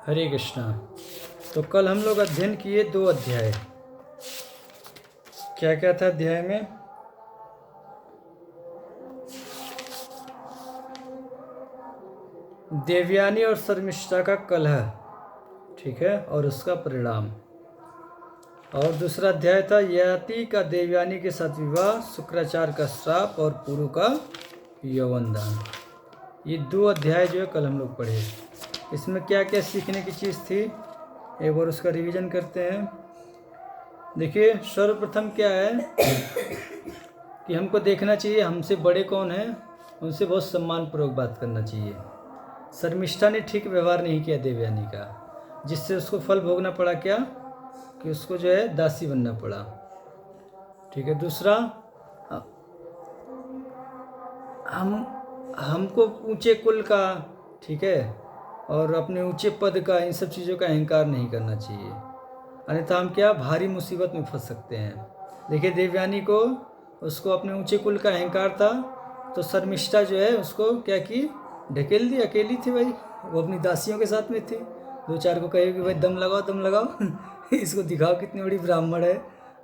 हरे कृष्णा। तो कल हम लोग अध्ययन किए 2 अध्याय। क्या क्या था अध्याय में? देवयानी और शर्मिष्ठा का कलह, ठीक है, और उसका परिणाम। और दूसरा अध्याय था ययाति का देवयानी के साथ विवाह, शुक्राचार्य का श्राप और पुरु का यौवनदान। ये 2 अध्याय जो है कल हम लोग पढ़े। इसमें क्या क्या सीखने की चीज़ थी, एक बार उसका रिवीजन करते हैं। देखिए, सर्वप्रथम क्या है कि हमको देखना चाहिए हमसे बड़े कौन हैं, उनसे बहुत सम्मानपूर्वक बात करना चाहिए। शर्मिष्ठा ने ठीक व्यवहार नहीं किया देवयानी का, जिससे उसको फल भोगना पड़ा। क्या कि उसको जो है दासी बनना पड़ा, ठीक है। दूसरा, हमको ऊंचे कुल का, ठीक है, और अपने ऊंचे पद का, इन सब चीज़ों का अहंकार नहीं करना चाहिए, अन्यथा हम क्या भारी मुसीबत में फंस सकते हैं। देखिए, देवयानी को, उसको अपने ऊंचे कुल का अहंकार था, तो शर्मिष्ठा जो है उसको क्या की, ढकेल दी। अकेली थी भाई, वो अपनी दासियों के साथ में थी। 2-4 को कहे कि भाई दम लगाओ दम लगाओ इसको दिखाओ कितनी बड़ी ब्राह्मण है।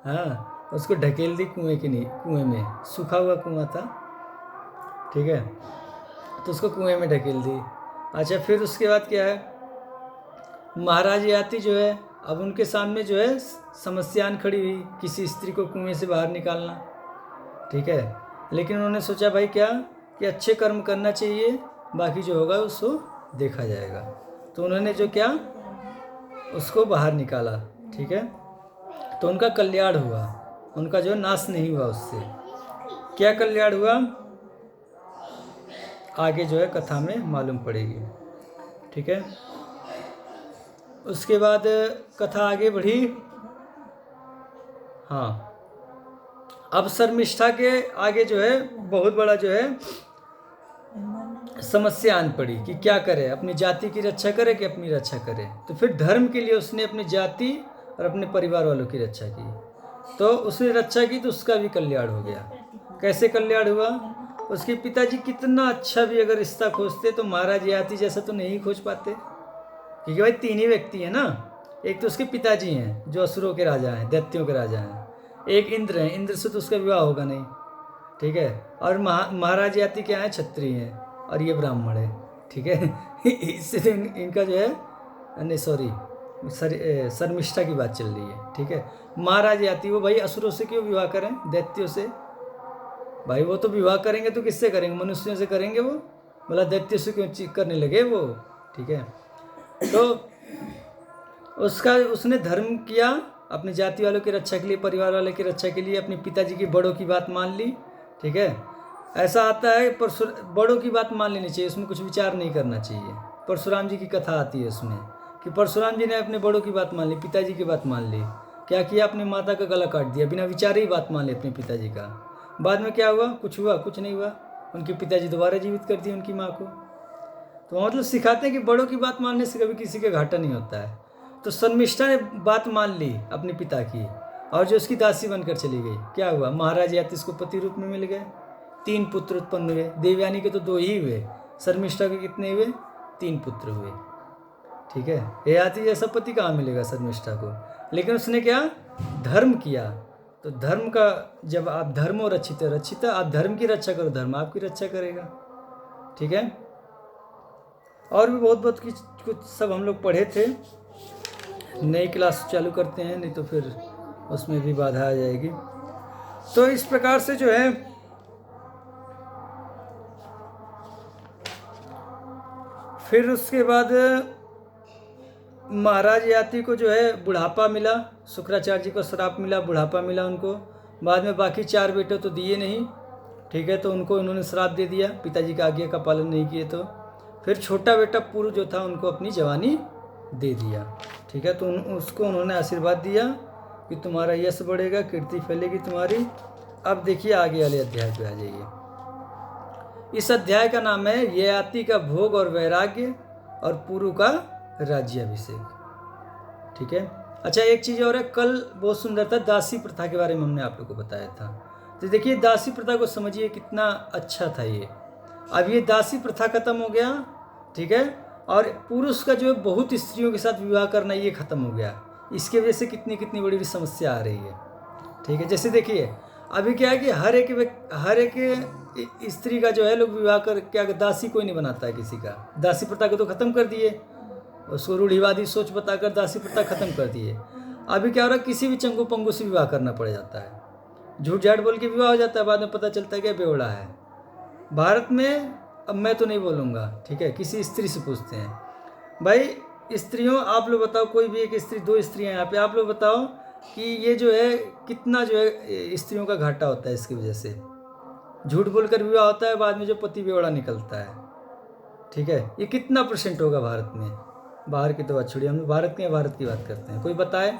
हाँ, उसको ढकेल दी कुएं में, सूखा हुआ कुआं था, ठीक है, तो उसको कुएं में ढकेल दी। अच्छा, फिर उसके बाद क्या है, महाराज याति जो है, अब उनके सामने जो है समस्याएं खड़ी हुई, किसी स्त्री को कुएं से बाहर निकालना, ठीक है। लेकिन उन्होंने सोचा भाई क्या कि अच्छे कर्म करना चाहिए, बाकी जो होगा उसको देखा जाएगा। तो उन्होंने जो क्या, उसको बाहर निकाला, ठीक है। तो उनका कल्याण हुआ, उनका जो नाश नहीं हुआ। उससे क्या कल्याण हुआ, आगे जो है कथा में मालूम पड़ेगी, ठीक है। उसके बाद कथा आगे बढ़ी। हाँ, अब शर्मिष्ठा के आगे जो है बहुत बड़ा जो है समस्या आन पड़ी कि क्या करे, अपनी जाति की रक्षा करे कि अपनी रक्षा करे। तो फिर धर्म के लिए उसने अपनी जाति और अपने परिवार वालों की रक्षा की। तो उसने रक्षा की तो उसका भी कल्याण हो गया। कैसे कल्याण हुआ, उसके पिताजी कितना अच्छा भी अगर रिश्ता खोजते तो महाराज याति जैसा तो नहीं खोज पाते, क्योंकि भाई 3 ही व्यक्ति हैं ना। एक तो उसके पिताजी हैं जो असुरों के राजा हैं, दैत्यों के राजा हैं। एक इंद्र हैं, इंद्र से तो उसका विवाह होगा नहीं, ठीक है। और महाराज याति क्या है, क्षत्रिय हैं, और ये ब्राह्मण है, ठीक है इससे तो इनका जो है, नहीं सॉरी, शर्मिष्ठा की बात चल रही है, ठीक है। महाराज याति वो भाई असुरों से क्यों विवाह करें, दैत्यों से? भाई वो तो विवाह करेंगे तो किससे करेंगे, मनुष्यों से करेंगे वो, बोला दैत्यों से क्यों करने लगे वो, ठीक है। तो उसने धर्म किया, अपनी जाति वालों की रक्षा के लिए, परिवार वालों की रक्षा के लिए, अपने पिताजी की बड़ों की बात मान ली, ठीक है। ऐसा आता है बड़ों की बात मान लेनी चाहिए, उसमें कुछ विचार नहीं करना चाहिए। परशुराम जी की कथा आती है उसमें कि परशुराम जी ने अपने बड़ों की बात मान ली, पिताजी की बात मान ली। क्या किया, अपनी माता का गला काट दिया, बिना विचारे ही बात मान ली अपने पिताजी का। बाद में क्या हुआ, कुछ हुआ? कुछ नहीं हुआ। उनके पिताजी दोबारा जीवित कर दिए उनकी माँ को। तो मतलब सिखाते हैं कि बड़ों की बात मानने से कभी किसी का घाटा नहीं होता है। तो शर्मिष्ठा ने बात मान ली अपने पिता की, और जो उसकी दासी बनकर चली गई, क्या हुआ, महाराज याति इसको पति रूप में मिल गए। 3 पुत्र उत्पन्न हुए। देवयानी के तो 2 ही हुए, शर्मिष्ठा के कितने हुए? 3 पुत्र हुए, ठीक है। ययाति जैसा पति कहाँ मिलेगा शर्मिष्ठा को? लेकिन उसने क्या, धर्म किया। तो धर्म का, जब आप धर्मो रक्षित रक्षित, आप धर्म की रक्षा करो, धर्म आपकी रक्षा करेगा, ठीक है। और भी बहुत बहुत कुछ सब हम लोग पढ़े थे। नई क्लास चालू करते हैं, नहीं तो फिर उसमें भी बाधा आ जाएगी। तो इस प्रकार से जो है फिर उसके बाद महाराज याति को जो है बुढ़ापा मिला, शुक्राचार्य जी को श्राप मिला, बुढ़ापा मिला उनको। बाद में बाकी 4 बेटे तो दिए नहीं, ठीक है, तो उनको उन्होंने श्राप दे दिया, पिताजी का आज्ञा का पालन नहीं किए तो। फिर छोटा बेटा पुरु जो था, उनको अपनी जवानी दे दिया, ठीक है। तो उसको उन्होंने आशीर्वाद दिया कि तुम्हारा यश बढ़ेगा, कीर्ति फैलेगी तुम्हारी। अब देखिए आगे वाले अध्याय पे आ जाइए। इस अध्याय का नाम है ययाति का भोग और वैराग्य और पुरु का राज्याभिषेक, ठीक है। अच्छा, एक चीज़ और है, कल बहुत सुंदर था, दासी प्रथा के बारे में हमने आप लोग को बताया था। तो देखिए, दासी प्रथा को समझिए कितना अच्छा था ये। अब ये दासी प्रथा खत्म हो गया, ठीक है। और पुरुष का जो है बहुत स्त्रियों के साथ विवाह करना ये ख़त्म हो गया। इसकी वजह से कितनी कितनी बड़ी बड़ी समस्या आ रही है। ठीक है, जैसे देखिए अभी क्या है कि हर एक स्त्री का जो है लोग विवाह कर क्या दासी कोई नहीं बनाता है किसी का। दासी प्रथा को तो ख़त्म कर दिए, उसको रूढ़िवादी सोच बताकर दासी प्रथा ख़त्म कर दिए। अभी क्या हो रहा है, किसी भी चंगू पंगू से विवाह करना पड़ जाता है, झूठ झाट बोल के विवाह हो जाता है, बाद में पता चलता है कि बेवड़ा है। भारत में अब मैं तो नहीं बोलूँगा, ठीक है, किसी स्त्री से पूछते हैं भाई स्त्रियों आप लोग बताओ, कोई भी एक स्त्री, दो स्त्रियाँ यहाँ पे, आप लोग बताओ कि ये जो है कितना जो है स्त्रियों का घाटा होता है इसकी वजह से। झूठ बोलकर विवाह होता है, बाद में जो पति बेवड़ा निकलता है। ठीक है, ये कितना % होगा भारत में। बाहर की तो बात छोड़िए, हम भारत की बात करते हैं। कोई बताए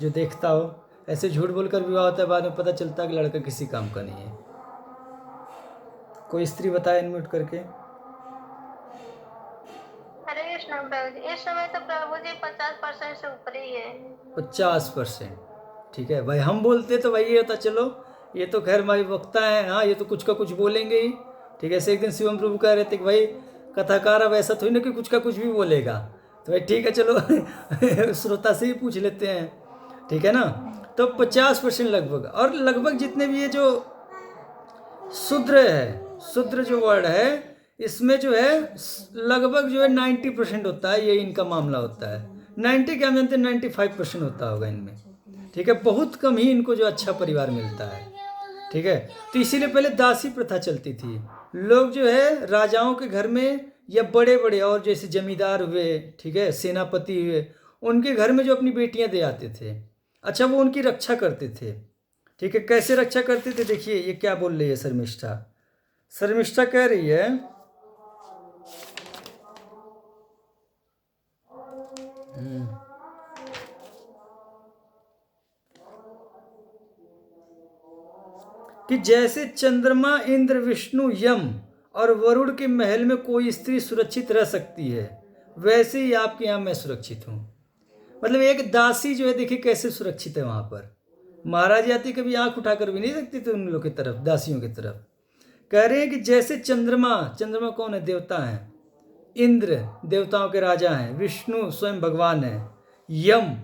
जो देखता हो, ऐसे झूठ बोलकर विवाह होता है, बाद में पता चलता है कि लड़का किसी काम का नहीं है। कोई स्त्री बताए अनम्यूट करके। हरे कृष्ण प्रभु जी, इस समय तो प्रभु जी 50% से ऊपर ही है। 50%, ठीक है भाई। हम बोलते तो भाई ये होता, चलो ये तो खैर हमारी वक्ता है, हाँ ये तो कुछ का कुछ बोलेंगे ही। ठीक है, ऐसे एक दिन शिवम प्रभु कह रहे थे कि भाई कथाकार अब ऐसा थोड़ी ना कि कुछ का कुछ भी बोलेगा, तो भाई ठीक है चलो श्रोता से ही पूछ लेते हैं। ठीक है ना, तो 50% लगभग। और लगभग जितने भी ये जो शूद्र जो वर्ड है, इसमें जो है लगभग जो है 90% होता है, ये इनका मामला होता है। 90 क्या हम जानते हैं, 95% होता होगा इनमें। ठीक है, बहुत कम ही इनको जो अच्छा परिवार मिलता है। ठीक है, तो इसीलिए पहले दासी प्रथा चलती थी। लोग जो है राजाओं के घर में या बड़े बड़े और जैसे जमींदार हुए, ठीक है, सेनापति हुए, उनके घर में जो अपनी बेटियां दे आते थे, अच्छा वो उनकी रक्षा करते थे। ठीक है, कैसे रक्षा करते थे, देखिए ये क्या बोल रही है शर्मिष्ठा कह रही है कि जैसे चंद्रमा, इंद्र, विष्णु, यम और वरुण के महल में कोई स्त्री सुरक्षित रह सकती है, वैसे ही आपके यहाँ मैं सुरक्षित हूँ। मतलब एक दासी जो है देखिए कैसे सुरक्षित है वहाँ पर। महाराज आती कभी आंख उठाकर भी नहीं देखती थी उन लोग की तरफ, दासियों की तरफ। कह रहे हैं कि जैसे चंद्रमा कौन है, देवता हैं, इंद्र देवताओं के राजा हैं, विष्णु स्वयं भगवान है, यम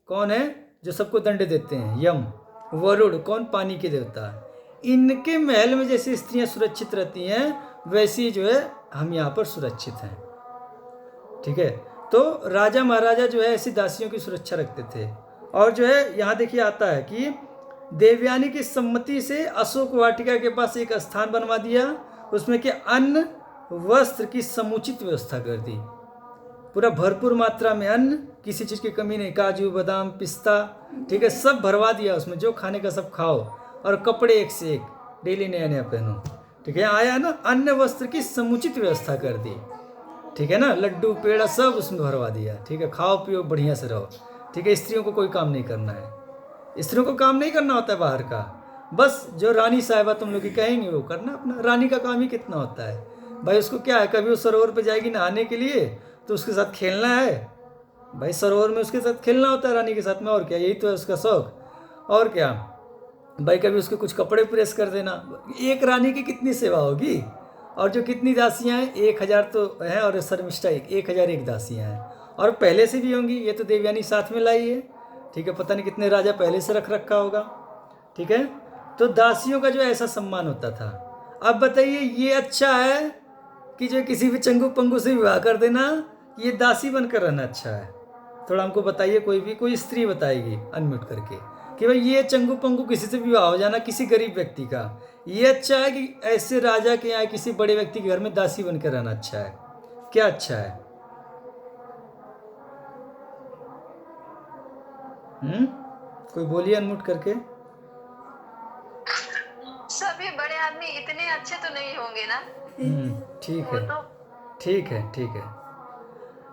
कौन है जो सबको दंड देते हैं, यम, वरुण कौन, पानी के देवता। इनके महल में जैसे स्त्रियां सुरक्षित रहती हैं, वैसी जो है हम यहाँ पर सुरक्षित हैं। ठीक है, तो राजा महाराजा जो है ऐसी दासियों की सुरक्षा रखते थे। और जो है यहाँ देखिए आता है कि देवयानी की सम्मति से अशोक वाटिका के पास एक स्थान बनवा दिया, उसमें के अन्न वस्त्र की समुचित व्यवस्था कर दी। पूरा भरपूर मात्रा में अन्न, किसी चीज़ की कमी नहीं, काजू बादाम पिस्ता, ठीक है, सब भरवा दिया उसमें, जो खाने का सब खाओ, और कपड़े एक से एक डेली नया नया पहनो। ठीक है, आया ना, अन्न वस्त्र की समुचित व्यवस्था कर दी। ठीक है ना, लड्डू पेड़ा सब उसमें भरवा दिया। ठीक है, खाओ पियो बढ़िया से रहो। ठीक है, स्त्रियों को कोई काम नहीं करना है, स्त्रियों को काम नहीं करना होता है बाहर का, बस जो रानी साहिबा तुम लोग की कहेंगे वो करना अपना। रानी का काम ही कितना होता है भाई, उसको क्या है, कभी वो सरोवर पे जाएगी नहाने के लिए तो उसके साथ खेलना है भाई, सरोवर में उसके साथ खेलना होता है रानी के साथ में, और क्या, यही तो है उसका शौक। और क्या भाई, कभी उसके कुछ कपड़े प्रेस कर देना। एक रानी की कितनी सेवा होगी, और जो कितनी दासियां हैं, 1000 तो हैं, और शर्मिष्ठा 1001 दासियां हैं, और पहले से भी होंगी, ये तो देवयानी साथ में लाई है। ठीक है, पता नहीं कितने राजा पहले से रख रखा होगा। ठीक है, तो दासियों का जो ऐसा सम्मान होता था। अब बताइए ये अच्छा है कि जो किसी भी चंगू पंगू से विवाह कर देना, ये दासी बनकर रहना अच्छा है? थोड़ा हमको बताइए, कोई स्त्री बताएगी अनम्यूट करके कि भाई ये चंगू पंगू किसी से विवाह हो जाना, किसी गरीब व्यक्ति का, ये अच्छा है कि ऐसे राजा के या किसी बड़े व्यक्ति के घर में दासी बनकर रहना अच्छा है? क्या अच्छा है? कोई बोलिए अनम्यूट करके। सभी बड़े आदमी इतने अच्छे तो नहीं होंगे ना। ठीक वो है, तो ठीक है, ठीक है।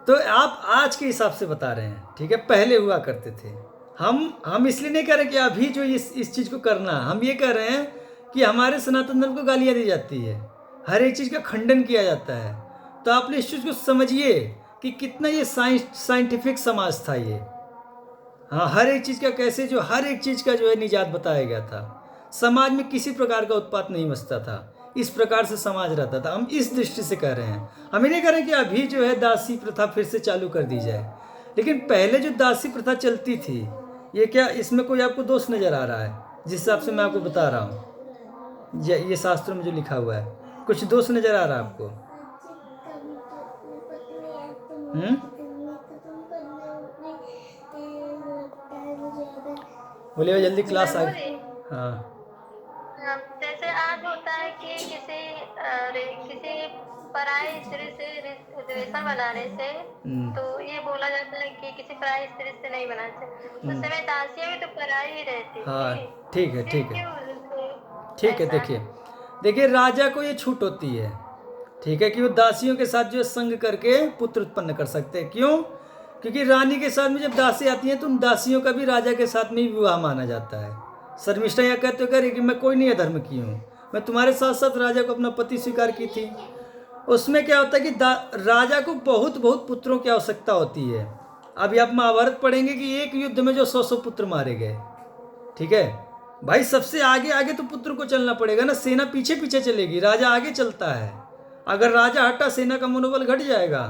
तो आप आज के हिसाब से बता रहे हैं, ठीक है, पहले हुआ करते थे। हम इसलिए नहीं कह रहे कि अभी जो इस चीज़ को करना, हम ये कह रहे हैं कि हमारे सनातन धर्म को गालियाँ दी जाती है, हर एक चीज़ का खंडन किया जाता है। तो आप इस चीज़ को समझिए कि कितना ये साइंटिफिक समाज था ये। हाँ, हर एक चीज़ का कैसे, जो हर एक चीज़ का जो है निजात बताया गया था। समाज में किसी प्रकार का उत्पात नहीं मचता था, इस प्रकार से समाज रहता था। हम इस दृष्टि से कह रहे हैं, हम ये नहीं कह रहे कि अभी जो है दासी प्रथा फिर से चालू कर दी जाए, लेकिन पहले जो दासी प्रथा चलती थी, ये क्या इसमें कोई आपको दोष नज़र आ रहा है? जिस हिसाब से मैं आपको बता रहा हूँ, ये शास्त्रों में जो लिखा हुआ है, कुछ दोष नज़र आ रहा है आपको? बोलिए जल्दी, क्लास आ प्रभु गई। जी, हाँ जैसे आज होता है कि किसी पराई स्त्री से रिलेशन बनाने से तो ये बोला जाता है कि किसी पराई स्त्री से नहीं बनाना चाहिए। उस समय दासियां भी तो पराई ही रहती हाँ, थी, ठीक है फिर ठीक है क्यों ठीक है। ऐसा? देखिए देखिए, राजा को ये छूट होती है, ठीक है, कि वो दासियों के साथ जो है संग करके पुत्र उत्पन्न कर सकते हैं। क्यों? क्योंकि रानी के साथ में जब दासी आती हैं तो उन दासियों का भी राजा के साथ में ही विवाह माना जाता है। शर्मिष्ठा यह कहते करे कि मैं कोई नहीं अधर्म की हूँ, मैं तुम्हारे साथ साथ राजा को अपना पति स्वीकार की थी। उसमें क्या होता है कि राजा को बहुत बहुत पुत्रों की आवश्यकता होती है। अभी आप महाभारत पढ़ेंगे कि एक युद्ध में जो 100 पुत्र मारे गए, ठीक है भाई। सबसे आगे आगे तो पुत्र को चलना पड़ेगा ना, सेना पीछे पीछे चलेगी, राजा आगे चलता है। अगर राजा हटा, सेना का मनोबल घट जाएगा।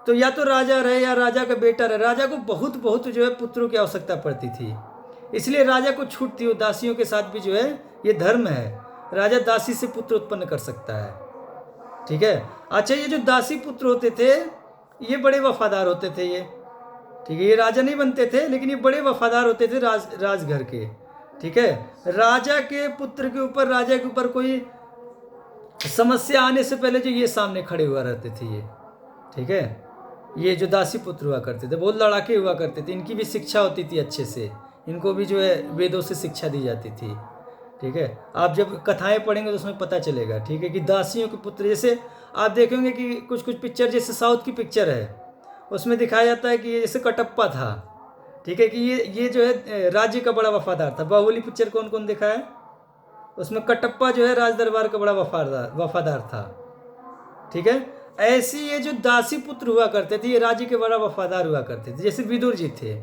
तो या तो राजा रहे या राजा का बेटा रहे, राजा को बहुत बहुत जो है पुत्रों की आवश्यकता पड़ती थी, इसलिए राजा को छूट थी। दासियों के साथ भी जो है ये धर्म है, राजा दासी से पुत्र उत्पन्न कर सकता है, ठीक है। अच्छा, ये जो दासी पुत्र होते थे ये बड़े वफादार होते थे, ये ठीक है, ये राजा नहीं बनते थे लेकिन ये बड़े वफादार होते थे राजघर के, ठीक है। राजा के पुत्र के ऊपर, राजा के ऊपर कोई समस्या आने से पहले जो ये सामने खड़े हुआ रहते थे, ये ठीक है। ये जो दासी पुत्र हुआ करते थे बहुत लड़ाके हुआ करते थे, इनकी भी शिक्षा होती थी अच्छे से, इनको भी जो है वेदों से शिक्षा दी जाती थी, ठीक है। आप जब कथाएं पढ़ेंगे तो उसमें पता चलेगा, ठीक है, कि दासियों के पुत्र, जैसे आप देखेंगे कि कुछ कुछ पिक्चर, जैसे साउथ की पिक्चर है उसमें दिखाया जाता है कि ये जैसे कटप्पा था, ठीक है, कि ये जो है राज्य का बड़ा वफादार था। बाहुबली पिक्चर कौन कौन देखा है? उसमें कटप्पा जो है राज दरबार का बड़ा वफादार था, ठीक है। ऐसे ये जो दासी पुत्र हुआ करते थे ये राज्य के बड़ा वफादार हुआ करते थे। जैसे विदुर जी थे,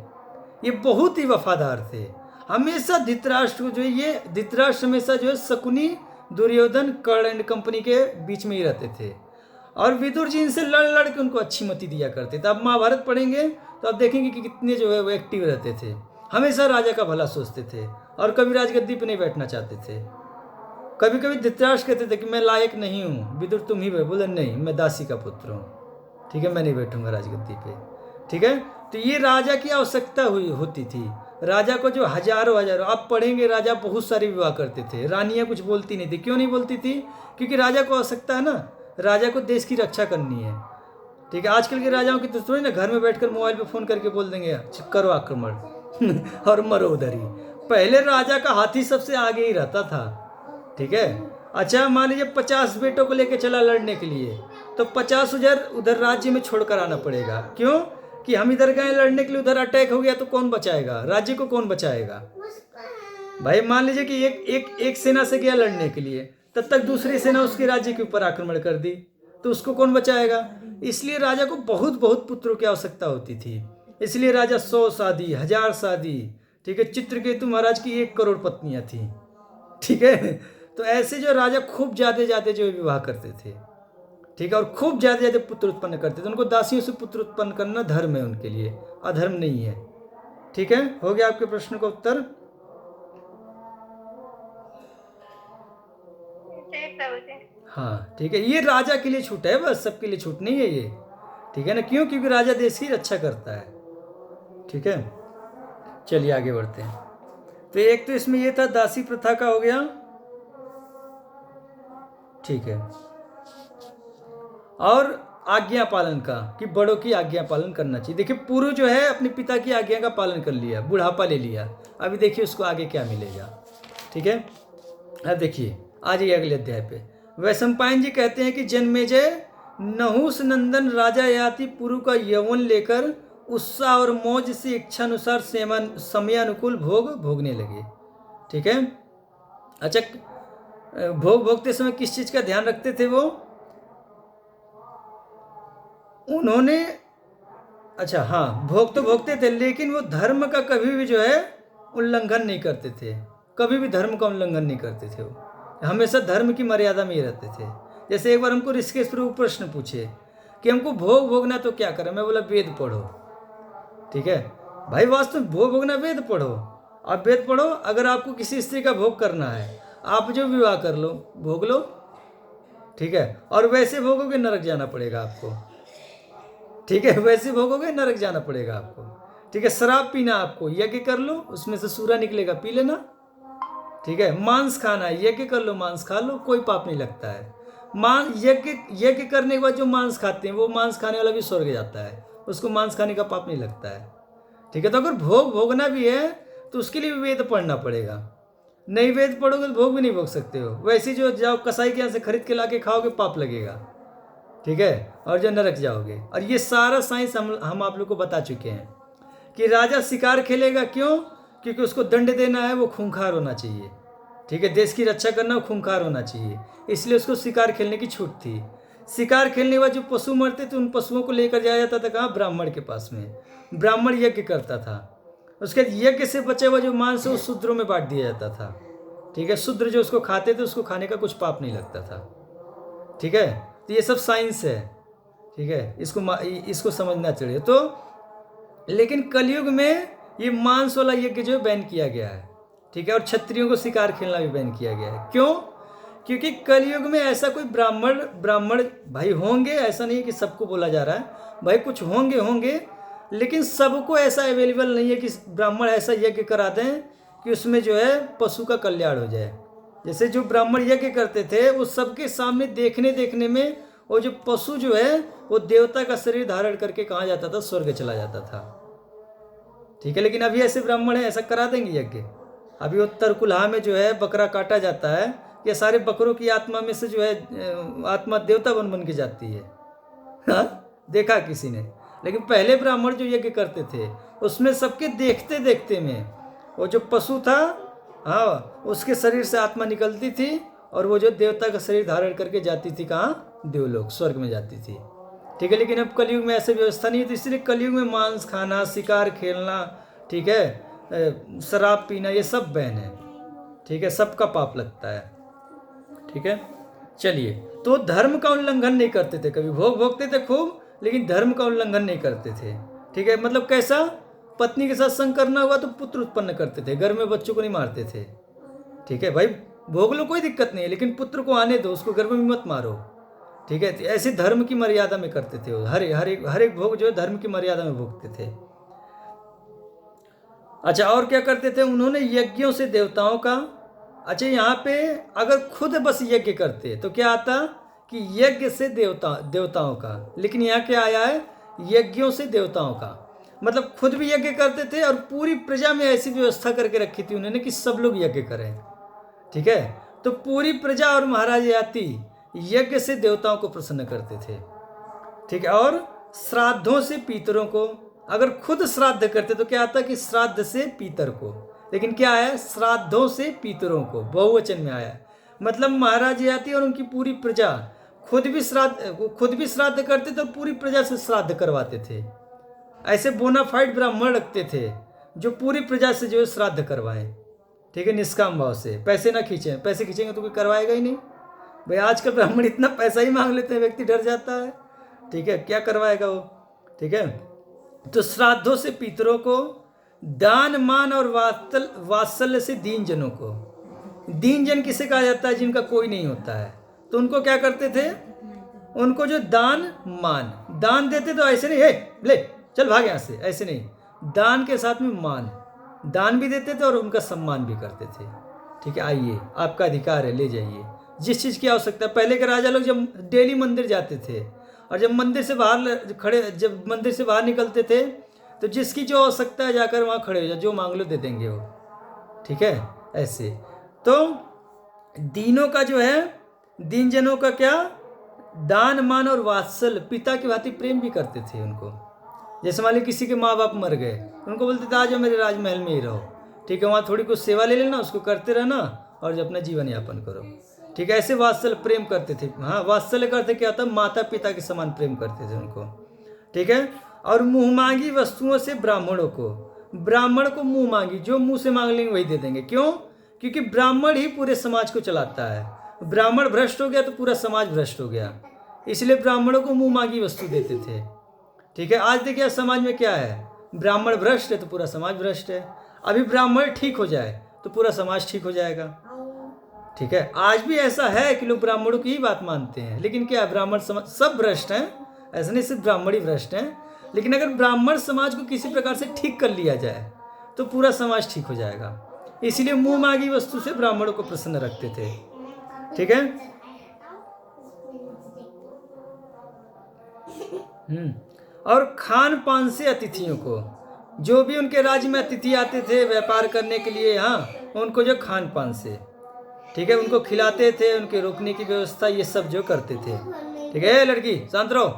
ये बहुत ही वफादार थे, हमेशा धृतराष्ट्र को जो है, ये धृतराष्ट्र हमेशा जो है शकुनी, दुर्योधन, कर्ण एंड कंपनी के बीच में ही रहते थे, और विदुर जी इनसे लड़ लड़ के उनको अच्छी मति दिया करते थे। अब महाभारत पढ़ेंगे तो आप देखेंगे कि कितने जो है वो एक्टिव रहते थे, हमेशा राजा का भला सोचते थे, और कभी राजगद्दी पे नहीं बैठना चाहते थे। कभी कभी धृतराष्ट्र कहते थे कि मैं लायक नहीं हूँ, विदुर तुम ही बैठ, बोले नहीं, मैं दासी का पुत्र हूँ, ठीक है, मैं नहीं बैठूंगा राजगद्दी पे, ठीक है। तो ये राजा की आवश्यकता होती थी, राजा को जो हजारों हजारों, आप पढ़ेंगे राजा बहुत सारे विवाह करते थे, रानियाँ कुछ बोलती नहीं थी। क्यों नहीं बोलती थी? क्योंकि राजा को आवश्यकता है ना, राजा को देश की रक्षा करनी है, ठीक है। आजकल के राजाओं की तो थोड़ी ना घर में बैठकर मोबाइल पे फ़ोन करके बोल देंगे करो आक्रमण और मरो उधर ही। पहले राजा का हाथी सबसे आगे ही रहता था, ठीक है। अच्छा, मान लीजिए 50 बेटों को लेकर चला लड़ने के लिए, तो 50 उधर राज्य में छोड़कर आना पड़ेगा। क्यों? कि हम इधर गए लड़ने के लिए, उधर अटैक हो गया तो कौन बचाएगा? राज्य को कौन बचाएगा? भाई मान लीजिए कि एक सेना से गया लड़ने के लिए, तब तक दूसरी सेना उसके राज्य के ऊपर आक्रमण कर दी, तो उसको कौन बचाएगा? इसलिए राजा को बहुत बहुत पुत्रों की आवश्यकता होती थी, इसलिए राजा 100 शादी, 1000 शादी, ठीक है। चित्रकेतु महाराज की 1 करोड़ पत्नियां थी, ठीक है। तो ऐसे जो राजा खूब ज्यादा जो विवाह करते थे, ठीक है, और खूब ज्यादा पुत्र उत्पन्न करते थे। उनको दासियों से पुत्र उत्पन्न करना धर्म है उनके लिए, अधर्म नहीं है, ठीक है। हो गया आपके प्रश्न का उत्तर? प्रभु जी। हाँ, ठीक है, ये राजा के लिए छूट है, बस सबके लिए छूट नहीं है ये, ठीक है ना। क्यों? क्योंकि राजा देश की रक्षा करता है, ठीक है। चलिए आगे बढ़ते हैं। तो एक तो इसमें ये था दासी प्रथा का हो गया, ठीक है, और आज्ञा पालन का, कि बड़ों की आज्ञा पालन करना चाहिए। देखिए पूर्व जो है अपने पिता की आज्ञा का पालन कर लिया, बुढ़ापा ले लिया, अभी देखिए उसको आगे क्या मिलेगा, ठीक है। अब देखिए आ जाइए अगले अध्याय पे। वैशंपायन जी कहते हैं कि जन्मेजय नहुस नंदन राजा याति पुरु का यौवन लेकर उत्साह और मौज से इच्छानुसार समयानुकूल भोग भोगने लगे, ठीक है। अच्छा, भोग भोगते समय किस चीज का ध्यान रखते थे वो? उन्होंने, अच्छा हाँ, भोग तो भोगते थे लेकिन वो धर्म का कभी भी जो है उल्लंघन नहीं करते थे, कभी भी धर्म का उल्लंघन नहीं करते थे वो, हमेशा धर्म की मर्यादा में ही रहते थे। जैसे एक बार हमको ऋषिकेश प्रभु प्रश्न पूछे कि हमको भोग भोगना तो क्या करें, मैं बोला वेद पढ़ो। ठीक है भाई, वास्तव में भोग भोगना वेद पढ़ो। आप वेद पढ़ो, अगर आपको किसी स्त्री का भोग करना है आप जो विवाह कर लो, भोग लो। ठीक है, और वैसे भोगोगे नरक जाना पड़ेगा आपको। ठीक है, वैसे भोगोगे नरक जाना पड़ेगा आपको। ठीक है, शराब पीना आपको, यज्ञ कर लो, उसमें से सूरा निकलेगा, पी लेना। ठीक है, मांस खाना है, यज्ञ कर लो, मांस खा लो, कोई पाप नहीं लगता है। यज्ञ करने के बाद जो मांस खाते हैं वो मांस खाने वाला भी स्वर्ग जाता है, उसको मांस खाने का पाप नहीं लगता है। ठीक है, तो अगर भोग भोगना भी है तो उसके लिए वेद पढ़ना पड़ेगा। नहीं वेद पढ़ोगे तो भोग भी नहीं भोग सकते हो। वैसे जो जाओ कसाई के यहाँ से खरीद के ला के खाओगे पाप लगेगा। ठीक है, और जो नरक जाओगे। और ये सारा साइंस हम आप लोग को बता चुके हैं कि राजा शिकार खेलेगा, क्यों? क्योंकि उसको दंड देना है, वो खूंखार होना चाहिए। ठीक है, देश की रक्षा करना, वो खूंखार होना चाहिए, इसलिए उसको शिकार खेलने की छूट थी। शिकार खेलने के बाद जो पशु मरते थे उन पशुओं को लेकर जाया जाता था कहाँ? ब्राह्मण के पास में। ब्राह्मण यज्ञ करता था, उसके यज्ञ से बचे हुआ जो मांस है वो शूद्रों में बांट दिया जाता था। ठीक है, शूद्र जो उसको खाते थे उसको खाने का कुछ पाप नहीं लगता था। ठीक है, तो ये सब साइंस है। ठीक है, इसको समझना चाहिए। तो लेकिन कलयुग में ये मांस वाला यज्ञ जो बैन किया गया है। ठीक है, और क्षत्रियों को शिकार खेलना भी बैन किया गया है। क्यों? क्योंकि कलयुग में ऐसा कोई ब्राह्मण भाई होंगे, ऐसा नहीं है कि सबको बोला जा रहा है भाई, कुछ होंगे, लेकिन सबको ऐसा अवेलेबल नहीं है कि ब्राह्मण ऐसा यज्ञ करा दें कि उसमें जो है पशु का कल्याण हो जाए। जैसे जो ब्राह्मण यज्ञ करते थे वो सबके सामने देखने में वो जो पशु जो है वो देवता का शरीर धारण करके कहाँ जाता था? स्वर्ग चला जाता था। ठीक है, लेकिन अभी ऐसे ब्राह्मण है, ऐसा करा देंगे यज्ञ? अभी वो तरकुलहा में जो है बकरा काटा जाता है, ये सारे बकरों की आत्मा में से जो है आत्मा देवता बन के जाती है। हाँ, देखा किसी ने? लेकिन पहले ब्राह्मण जो यज्ञ करते थे उसमें सबके देखते में वो जो पशु था, हाँ, उसके शरीर से आत्मा निकलती थी और वो जो देवता का शरीर धारण करके जाती थी कहाँ? देवलोक, स्वर्ग में जाती थी। ठीक है, लेकिन अब कलयुग में ऐसी व्यवस्था नहीं है, तो इसलिए कलयुग में मांस खाना, शिकार खेलना, ठीक है, शराब पीना, ये सब बैन है। ठीक है, सबका पाप लगता है। ठीक है, चलिए, तो धर्म का उल्लंघन नहीं करते थे, कभी भोग भोगते थे खूब, लेकिन धर्म का उल्लंघन नहीं करते थे। ठीक है, मतलब कैसा? पत्नी के साथ संग करना हुआ तो पुत्र उत्पन्न करते थे, घर में बच्चों को नहीं मारते थे। ठीक है भाई, भोग लो, कोई दिक्कत नहीं है, लेकिन पुत्र को आने दो, उसको गर्भ में मत मारो। ठीक है, तो ऐसे धर्म की मर्यादा में करते थे वो, हर एक भोग जो है धर्म की मर्यादा में भोगते थे। अच्छा, और क्या करते थे? उन्होंने यज्ञों से देवताओं का, अच्छा यहाँ पे अगर खुद बस यज्ञ करते तो क्या आता कि यज्ञ से देवताओं का, लेकिन यहाँ क्या आया है? यज्ञों से देवताओं का। मतलब खुद भी यज्ञ करते थे और पूरी प्रजा में ऐसी व्यवस्था करके रखी थी उन्होंने कि सब लोग यज्ञ करें। ठीक है, तो पूरी प्रजा और महाराज याति यज्ञ से देवताओं को प्रसन्न करते थे। ठीक है, और श्राद्धों से पितरों को, अगर खुद श्राद्ध करते तो क्या आता कि श्राद्ध से पितर को, लेकिन क्या आया? श्राद्धों से पितरों को, बहुवचन में आया। मतलब महाराज याति और उनकी पूरी प्रजा खुद भी श्राद्ध करते थे और पूरी प्रजा से श्राद्ध करवाते थे। ऐसे बोनाफाइड ब्राह्मण रखते थे जो पूरी प्रजा से जो है श्राद्ध करवाएं। ठीक है, निष्काम भाव से, पैसे ना खींचें, पैसे खींचेंगे तो कोई करवाएगा ही नहीं भाई। आजकल ब्राह्मण इतना पैसा ही मांग लेते हैं, व्यक्ति डर जाता है। ठीक है, क्या करवाएगा वो? ठीक है, तो श्राद्धों से पितरों को, दान मान और वात्सल्य से दीन जनों को। दीन जन किसे कहा जाता है? जिनका कोई नहीं होता है, तो उनको क्या करते थे? उनको जो दान देते, तो ऐसे नहीं है ले चल भाग यहाँ से, ऐसे नहीं, दान के साथ में मान, दान भी देते थे और उनका सम्मान भी करते थे। ठीक है, आइए, आपका अधिकार है, ले जाइए जिस चीज़ की आवश्यकता है। पहले के राजा लोग जब डेली मंदिर जाते थे और जब मंदिर से बाहर निकलते थे तो जिसकी जो आवश्यकता है जाकर वहाँ खड़े हो जाओ, जो मांग लो दे देंगे वो। ठीक है, ऐसे तो दीनों का जो है, दीन जनों का क्या? दान मान और वात्सल्य, पिता की भांति प्रेम भी करते थे उनको। जैसे मान लीजिए किसी के माँ बाप मर गए, उनको बोलते थे आ जाओ मेरे राजमहल में ही रहो। ठीक है, वहाँ थोड़ी कुछ सेवा ले लेना, उसको करते रहना और अपना जीवन यापन करो। ठीक है, ऐसे वात्सल्य प्रेम करते थे। हाँ, वात्सल्य करते क्या होता? माता पिता के समान प्रेम करते थे उनको। ठीक है, और मुँह मांगी वस्तुओं से ब्राह्मण को मुँह मांगी, जो मुँह से मांग लेंगे वही दे देंगे। क्यों? क्योंकि ब्राह्मण ही पूरे समाज को चलाता है। ब्राह्मण भ्रष्ट हो गया तो पूरा समाज भ्रष्ट हो गया, इसलिए ब्राह्मणों को मुंह मांगी वस्तु देते थे। ठीक है, आज देखिए समाज में क्या है, ब्राह्मण भ्रष्ट है तो पूरा समाज भ्रष्ट है। अभी ब्राह्मण ठीक हो जाए तो पूरा समाज ठीक हो जाएगा। ठीक है, आज भी ऐसा है कि लोग ब्राह्मणों की ही बात मानते हैं, लेकिन क्या ब्राह्मण समाज सब भ्रष्ट हैं, ऐसा नहीं सिर्फ ब्राह्मण ही भ्रष्ट हैं। लेकिन अगर ब्राह्मण समाज को किसी प्रकार से ठीक कर लिया जाए तो पूरा समाज ठीक हो जाएगा। इसलिए मुंह मांगी वस्तु से ब्राह्मणों को प्रसन्न रखते थे। ठीक है, और खान पान से अतिथियों को, जो भी उनके राज्य में अतिथि आते थे व्यापार करने के लिए, हाँ, उनको जो खान पान से, ठीक है, उनको खिलाते थे, उनके रोकने की व्यवस्था, ये सब जो करते थे। ठीक है, लड़की शांत रहो।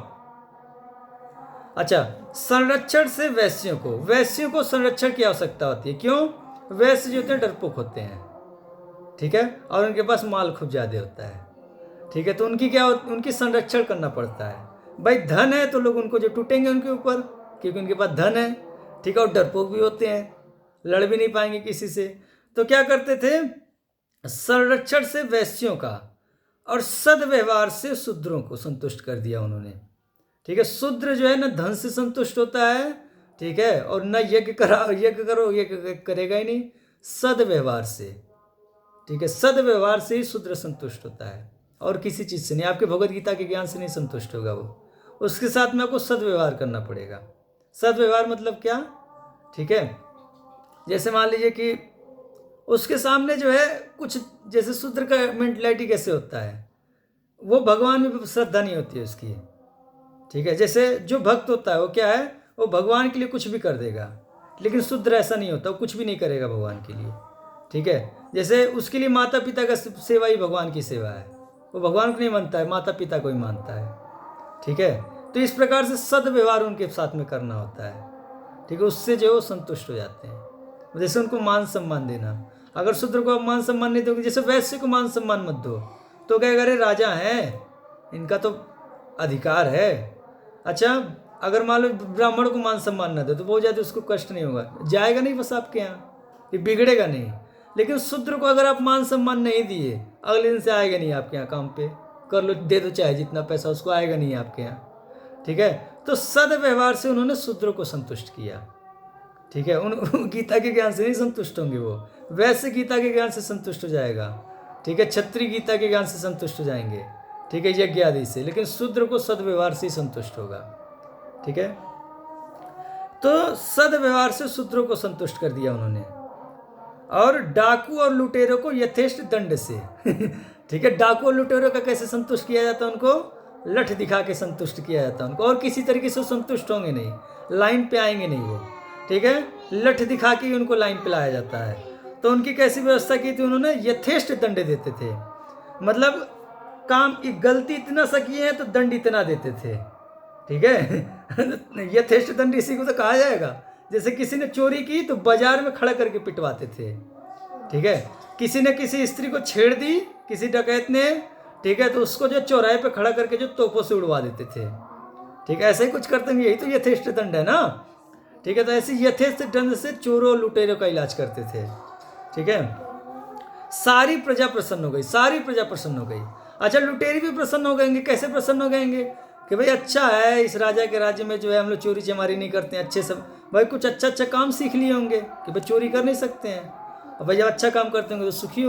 अच्छा, संरक्षण से वैश्यों को संरक्षण की आवश्यकता होती है। क्यों? वैश्य जो होते हैं डरपोक होते हैं। ठीक है, और उनके पास माल खूब ज्यादा होता है। ठीक है, तो उनकी संरक्षण करना पड़ता है। भाई धन है तो लोग उनको जो टूटेंगे उनके ऊपर, क्योंकि उनके पास धन है। ठीक है, और डरपोक भी होते हैं, लड़ भी नहीं पाएंगे किसी से। तो क्या करते थे? संरक्षण से वैश्यों का और सदव्यवहार से शूद्रों को संतुष्ट कर दिया उन्होंने। ठीक है, शूद्र जो है ना धन से संतुष्ट होता है, ठीक है, और न यज्ञ करो यज्ञ करेगा ही नहीं, सदव्यवहार से। ठीक है, सदव्यवहार से ही शूद्र संतुष्ट होता है, और किसी चीज से नहीं। आपके भगवद गीता के ज्ञान से नहीं संतुष्ट होगा वो, उसके साथ में आपको सदव्यवहार करना पड़ेगा। सदव्यवहार मतलब क्या? ठीक है, जैसे मान लीजिए कि उसके सामने जो है कुछ, जैसे शूद्र का मेंटलिटी कैसे होता है, वो भगवान में श्रद्धा नहीं होती है उसकी। ठीक है, जैसे जो भक्त होता है वो क्या है, वो भगवान के लिए कुछ भी कर देगा, लेकिन शूद्र ऐसा नहीं होता, वो कुछ भी नहीं करेगा भगवान के लिए। ठीक है, जैसे उसके लिए माता पिता का सेवा ही भगवान की सेवा है, वो भगवान को नहीं मानता है, माता पिता को ही मानता है। ठीक है, तो इस प्रकार से सदव्यवहार उनके साथ में करना होता है। ठीक है, उससे जो वो संतुष्ट हो जाते हैं। जैसे उनको मान सम्मान देना, अगर शूद्र को आप मान सम्मान नहीं दोगे, जैसे वैश्य को मान सम्मान मत दो तो क्या करे, राजा हैं, इनका तो अधिकार है। अच्छा, अगर मान लो ब्राह्मण को मान सम्मान ना दे तो बहुत ज़्यादा उसको कष्ट नहीं होगा, जाएगा नहीं बस आपके यहाँ, ये बिगड़ेगा नहीं। लेकिन शूद्र को अगर आप मान सम्मान नहीं दिए, अगले दिन से आएगा नहीं आपके यहाँ काम पे, कर लो दे दो चाहे जितना पैसा, उसको आएगा नहीं आपके यहाँ। ठीक है, तो सदव्यवहार से उन्होंने शूद्रों को संतुष्ट किया। ठीक है, उन गीता के ज्ञान से नहीं संतुष्ट होंगे वो, वैसे गीता के ज्ञान से संतुष्ट हो जाएगा। ठीक है, क्षत्रिय गीता के ज्ञान से संतुष्ट हो जाएंगे। ठीक है, यज्ञ आदि से, लेकिन शूद्र को सदव्यवहार से ही संतुष्ट होगा। ठीक है, तो सदव्यवहार से शूद्रों को संतुष्ट कर दिया उन्होंने, और डाकू और लुटेरों को यथेष्ट दंड से ठीक है, डाकू और लुटेरों का कैसे संतुष्ट किया जाता है? उनको लठ दिखा के संतुष्ट किया जाता है उनको, और किसी तरीके से संतुष्ट होंगे नहीं, लाइन पे आएंगे नहीं वो। ठीक है, लठ दिखा के उनको लाइन पे लाया जाता है। तो उनकी कैसी व्यवस्था की थी उन्होंने? यथेष्ट दंड देते थे, मतलब काम की गलती इतना सा किए हैं तो दंड इतना देते थे। ठीक है यथेष्ट दंड इसी को तो कहा जाएगा। जैसे किसी ने चोरी की तो बाजार में खड़ा करके पिटवाते थे। ठीक है, किसी ने किसी स्त्री को छेड़ दी किसी डकैत ने, ठीक है, तो उसको जो चौराहे पे खड़ा करके जो तोपों से उड़वा देते थे। ठीक है, ऐसे ही कुछ करते हैं, यही तो यथेष्ट दंड है ना। ठीक है, तो ऐसे यथेष्ट दंड से चोरों और लुटेरों का इलाज करते थे। ठीक है, सारी प्रजा प्रसन्न हो गई, सारी प्रजा प्रसन्न हो गई। अच्छा, लुटेरे भी प्रसन्न हो गएंगे। कैसे प्रसन्न हो गएंगे? कि भाई अच्छा है, इस राजा के राज्य में जो है हम लोग चोरी चमारी नहीं करते हैं, अच्छे सब भाई कुछ अच्छा अच्छा काम सीख लिए होंगे कि भाई चोरी कर नहीं सकते हैं, और भाई जब अच्छा काम करते होंगे तो सुखी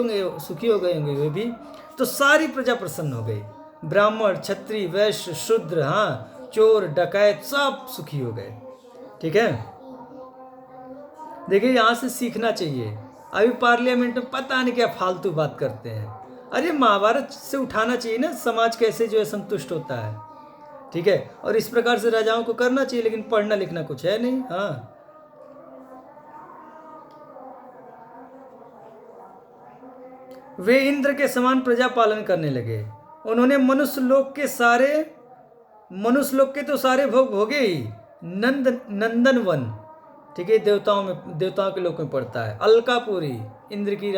हो गए होंगे वे भी। तो सारी प्रजा प्रसन्न हो गई, ब्राह्मण, क्षत्रिय, वैश्य, शूद्र, हाँ, चोर, डकैत, सब सुखी हो गए। ठीक है, देखिए यहाँ से सीखना चाहिए। अभी पार्लियामेंट में पता नहीं क्या फालतू बात करते हैं। अरे महाभारत से उठाना चाहिए ना, समाज कैसे जो है संतुष्ट होता है। ठीक है, और इस प्रकार से राजाओं को करना चाहिए, लेकिन पढ़ना लिखना कुछ है नहीं। हाँ, वे इंद्र के समान प्रजा पालन करने लगे। उन्होंने मनुष्य लोक के तो सारे भोग भोगे ही। नंदन वन, ठीक है, देवताओं के लोक में पड़ता है। अलकापुरी, इंद्र की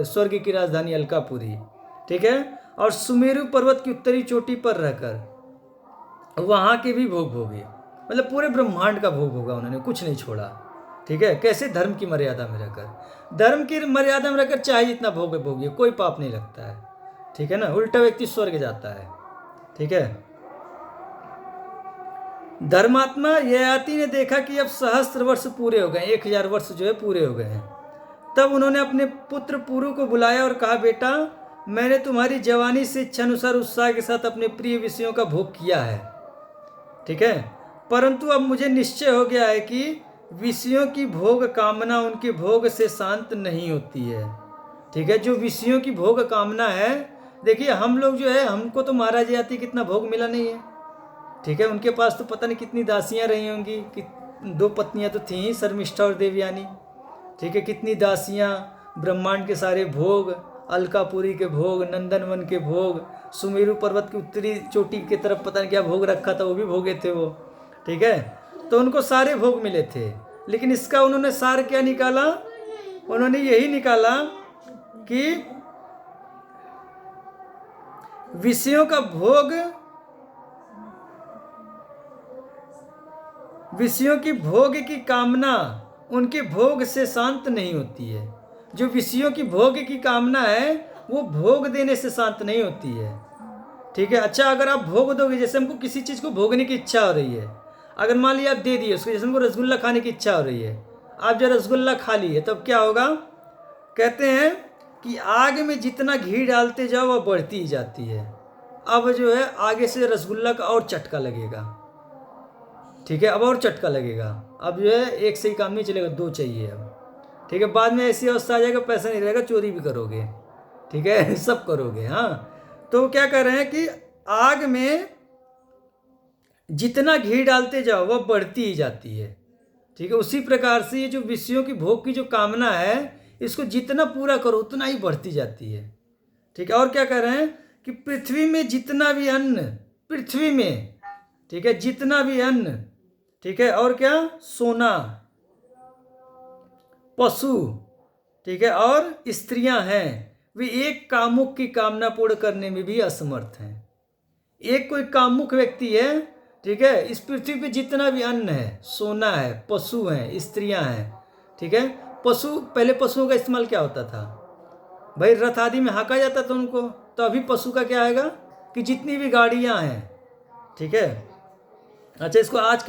स्वर्ग की राजधानी अलकापुरी। ठीक है, और सुमेरु पर्वत की उत्तरी चोटी पर रहकर वहाँ के भी भोग भोगे, मतलब पूरे ब्रह्मांड का भोग होगा उन्होंने, कुछ नहीं छोड़ा। ठीक है, कैसे? धर्म की मर्यादा में रहकर। धर्म की मर्यादा में रहकर चाहे जितना भोगे भोगिए, कोई पाप नहीं लगता है, ठीक है ना। उल्टा व्यक्ति स्वर्ग जाता है, ठीक है। धर्मात्मा ययाति ने देखा कि अब सहस्त्र वर्ष पूरे हो गए, 1000 वर्ष जो है पूरे हो गए हैं। तब उन्होंने अपने पुत्र पुरु को बुलाया और कहा, बेटा, मैंने तुम्हारी जवानी से इच्छानुसार उत्साह के साथ अपने प्रिय विषयों का भोग किया है, ठीक है, परंतु अब मुझे निश्चय हो गया है कि विषयों की भोग कामना उनके भोग से शांत नहीं होती है, ठीक है। जो विषयों की भोग कामना है, देखिए हम लोग जो है, हमको तो महाराज ययाति कितना भोग मिला नहीं है, ठीक है। उनके पास तो पता नहीं कितनी दासियां रही होंगी, कि 2 पत्नियां तो थी ही, शर्मिष्ठा और देवयानी, ठीक है। कितनी दासियां, ब्रह्मांड के सारे भोग, अलकापुरी के भोग, नंदनवन के भोग, सुमेरु पर्वत की उत्तरी चोटी की तरफ पता नहीं क्या भोग रखा था, वो भी भोगे थे वो, ठीक है। तो उनको सारे भोग मिले थे, लेकिन इसका उन्होंने सार क्या निकाला? उन्होंने यही निकाला कि विषयों का भोग, विषयों की भोग की कामना उनके भोग से शांत नहीं होती है। जो विषयों की भोग की कामना है, वो भोग देने से शांत नहीं होती है, ठीक है। अच्छा, अगर आप भोग दोगे, जैसे हमको किसी चीज़ को भोगने की इच्छा हो रही है, अगर मान लिया आप दे दिए उसको, जैसे हमको रसगुल्ला खाने की इच्छा हो रही है, आप जब रसगुल्ला खा लिए तब क्या होगा? कहते हैं कि आग में जितना घी डालते जाओ वह बढ़ती ही जाती है। अब जो है आगे से रसगुल्ला का और चटका लगेगा, ठीक है, अब और चटका लगेगा। अब जो है एक से ही काम नहीं चलेगा, 2 चाहिए अब, ठीक है। बाद में ऐसी अवस्था आ जाएगा, पैसा नहीं रहेगा, चोरी भी करोगे, ठीक है, सब करोगे। हाँ, तो क्या कर रहे हैं कि आग में जितना घी डालते जाओ वह बढ़ती ही जाती है, ठीक है। उसी प्रकार से ये जो विषयों की भोग की जो कामना है, इसको जितना पूरा करो उतना ही बढ़ती जाती है, ठीक है। और क्या कह रहे हैं कि पृथ्वी में जितना भी अन्न, पृथ्वी में, ठीक है, जितना भी अन्न, ठीक है, और क्या? सोना, पशु, ठीक है, और स्त्रियां हैं, वे एक कामुक की कामना पूर्ण करने में भी असमर्थ हैं। एक कोई कामुक व्यक्ति है, ठीक है, इस पृथ्वी पे जितना भी अन्न है, सोना है, पशु हैं, स्त्रियां हैं, ठीक है। पशु, पहले पशुओं का इस्तेमाल क्या होता था भाई? रथ आदि में हाँका जाता था उनको। तो अभी पशु का क्या आएगा कि जितनी भी गाड़ियां हैं, ठीक है। अच्छा, इसको आज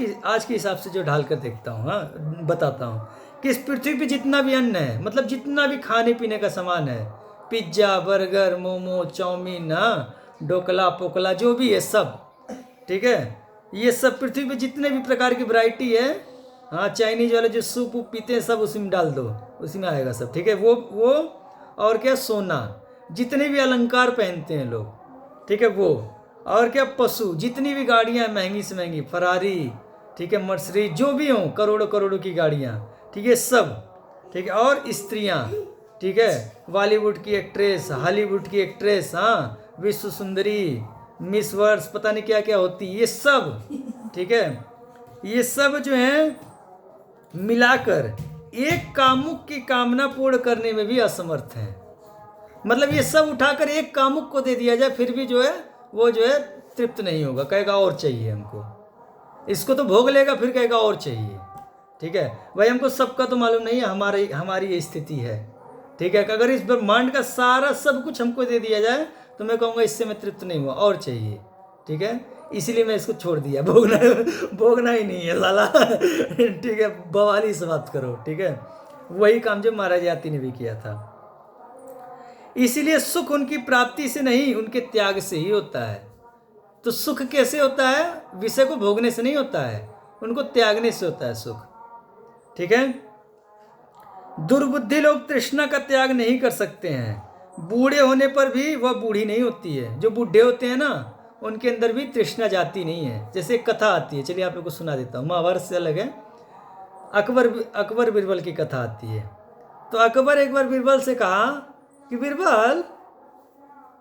के हिसाब से जो ढाल कर देखता हूँ, हाँ, बताता हूँ कि इस पृथ्वी पे जितना भी अन्न है, मतलब जितना भी खाने पीने का सामान है, पिज्जा, बर्गर, मोमो, चाउमीन, हाँ, ढोकला, पोकला, जो भी है सब, ठीक है, ये सब पृथ्वी पे जितने भी प्रकार की वैरायटी है, हाँ, चाइनीज वाले जो सूप वूप पीते हैं सब उसी में डाल दो, उसी में आएगा सब, ठीक है। वो और क्या? सोना, जितने भी अलंकार पहनते हैं लोग, ठीक है, वो, और क्या? पशु, जितनी भी गाड़ियाँ महंगी से महंगी, फरारी, ठीक है, मर्सिडीज, जो भी हों, करोड़ों करोड़ों की गाड़ियाँ, ठीक है, सब, ठीक है। और स्त्रियाँ, ठीक है, बॉलीवुड की एक्ट्रेस, हॉलीवुड की एक्ट्रेस, हाँ, विश्व सुंदरी, मिस वर्ल्ड, पता नहीं क्या क्या होती, ये सब, ठीक है, ये सब जो है मिलाकर एक कामुक की कामना पूर्ण करने में भी असमर्थ हैं। मतलब ये सब उठाकर एक कामुक को दे दिया जाए, फिर भी जो है वो जो है तृप्त नहीं होगा, कहेगा और चाहिए हमको। इसको तो भोग लेगा, फिर कहेगा और चाहिए, ठीक है। भाई हमको सबका तो मालूम नहीं है, हमारी ये स्थिति है, ठीक है। अगर इस ब्रह्मांड का सारा सब कुछ हमको दे दिया जाए तो मैं कहूँगा इससे मैं तृप्त नहीं हुआ, और चाहिए, ठीक है। इसीलिए मैं इसको छोड़ दिया, भोगना ही नहीं है लाला, ठीक है। बवाली से बात करो, ठीक है। वही काम जो महाराज ययाति ने भी किया था। इसीलिए सुख उनकी प्राप्ति से नहीं, उनके त्याग से ही होता है। तो सुख कैसे होता है? विषय को भोगने से नहीं होता है, उनको त्यागने से होता है सुख, ठीक है। दुर्बुद्धि लोग तृष्णा का त्याग नहीं कर सकते हैं। बूढ़े होने पर भी वह बूढ़ी नहीं होती है। जो बूढ़े होते हैं ना, उनके अंदर भी तृष्णा जाती नहीं है। जैसे एक कथा आती है, चलिए आप लोग को सुना देता हूँ, महाभारत से अलग है। अकबर बीरबल की कथा आती है। तो अकबर एक बार बीरबल से कहा कि बीरबल,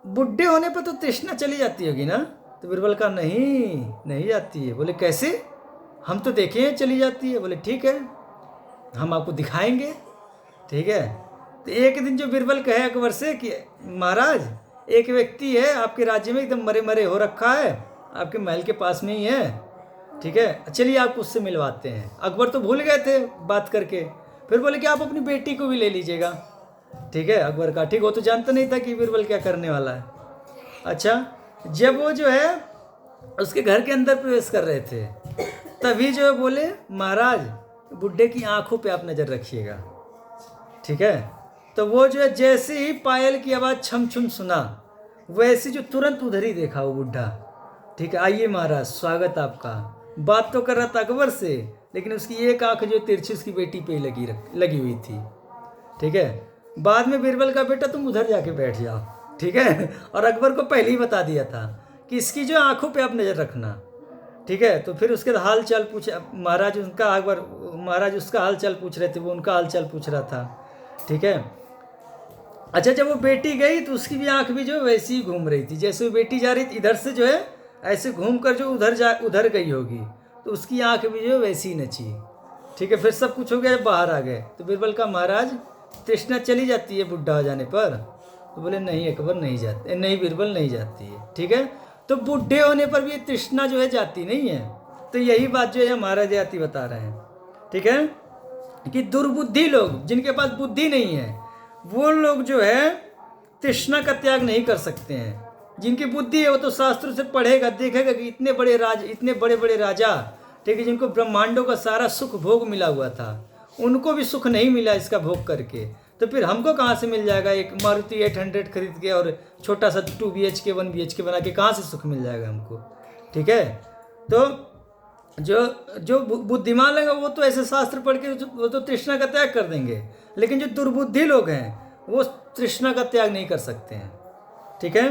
बुढ़े होने पर तो तृष्णा चली जाती होगी ना? तो बीरबल कहा नहीं जाती है। बोले कैसे? हम तो देखे हैं चली जाती है। बोले ठीक है, हम आपको दिखाएंगे, ठीक है। तो एक दिन जो बीरबल कहे अकबर से कि महाराज, एक व्यक्ति है आपके राज्य में, एकदम मरे मरे हो रखा है, आपके महल के पास में ही है, ठीक है, चलिए आपको उससे मिलवाते हैं। अकबर तो भूल गए थे बात करके, फिर बोले कि आप अपनी बेटी को भी ले लीजिएगा। ठीक है, अकबर का ठीक, वो तो जानता नहीं था कि बीरबल क्या करने वाला है। अच्छा, जब वो जो है उसके घर के अंदर प्रवेश कर रहे थे, तभी जो है बोले, महाराज बुड्ढे की आंखों पे आप नज़र रखिएगा। ठीक है, तो वो जो है जैसे ही पायल की आवाज़ छम छम सुना, वैसे जो तुरंत उधर ही देखा वो बुढ़ा। ठीक है, आइए महाराज, स्वागत आपका। बात तो कर रहा था अकबर से, लेकिन उसकी एक आंख जो तिरछी उसकी बेटी पे ही लगी हुई थी। ठीक है, बाद में बीरबल का बेटा तुम उधर जाके बैठ जाओ। ठीक है, और अकबर को पहले ही बता दिया था कि इसकी जो आंखों पे आप नज़र रखना। ठीक है, तो फिर उसके हाल चाल पूछे महाराज, उनका अकबर महाराज उसका हाल चाल पूछ रहे थे, वो उनका हाल चाल पूछ रहा था। ठीक है, अच्छा, जब वो बेटी गई तो उसकी भी आंख भी जो वैसी ही घूम रही थी, जैसे वो बेटी जा रही थी इधर से जो है ऐसे घूम कर जो उधर गई होगी, तो उसकी आंख भी जो है वैसी ही नची। ठीक है, फिर सब कुछ हो गया, जब बाहर आ गए तो बीरबल का, महाराज तृष्णा चली जाती है बुढ़ा हो जाने पर? तो बोले नहीं अकबर, नहीं जाती, नहीं बीरबल, नहीं जाती है। ठीक है, तो बूढ़े होने पर भी ये तृष्णा जो है जाती नहीं है। तो यही बात जो है महाराज याति बता रहे हैं। ठीक है, कि दुर्बुद्धि लोग, जिनके पास बुद्धि नहीं है, वो लोग जो है तृष्णा का त्याग नहीं कर सकते हैं। जिनकी बुद्धि है वो तो शास्त्रों से पढ़ेगा, देखेगा कि इतने बड़े बड़े राजा, ठीक है, जिनको ब्रह्मांडों का सारा सुख भोग मिला हुआ था, उनको भी सुख नहीं मिला इसका भोग करके, तो फिर हमको कहाँ से मिल जाएगा? एक मारुति 800 खरीद के और छोटा सा 2 BHK 1 BHK बना के कहाँ से सुख मिल जाएगा हमको? ठीक है, तो जो बुद्धिमान लोग हैं वो तो ऐसे शास्त्र पढ़ के वो तो तृष्णा का त्याग कर देंगे, लेकिन जो दुर्बुद्धि लोग हैं वो तृष्णा का त्याग नहीं कर सकते हैं। ठीक है,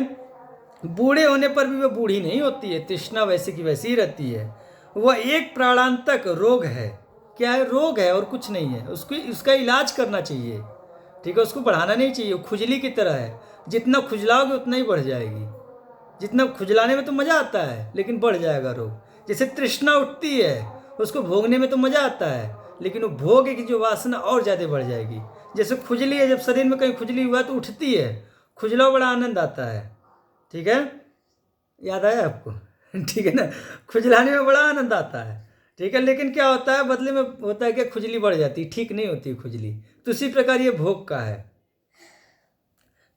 बूढ़े होने पर भी वो बूढ़ी नहीं होती है, तृष्णा वैसे की वैसी ही रहती है। वह एक प्राणांतक रोग है। क्या है? रोग है और कुछ नहीं है। उसका इलाज करना चाहिए। ठीक है, उसको बढ़ाना नहीं चाहिए। खुजली की तरह है, जितना खुजलाओगे उतना ही बढ़ जाएगी। जितना खुजलाने में तो मज़ा आता है लेकिन बढ़ जाएगा रोग। जैसे तृष्णा उठती है, उसको भोगने में तो मज़ा आता है, लेकिन वो भोग की जो वासना और ज़्यादा बढ़ जाएगी। जैसे खुजली है, जब शरीर में कहीं खुजली हुआ तो उठती है, खुजलाओ बड़ा आनंद आता है। ठीक है, याद आया आपको? ठीक है ना, खुजलाने में बड़ा आनंद आता है। ठीक है, लेकिन क्या होता है बदले में होता है कि खुजली बढ़ जाती है, ठीक नहीं होती खुजली। तो इसी प्रकार ये भोग का है।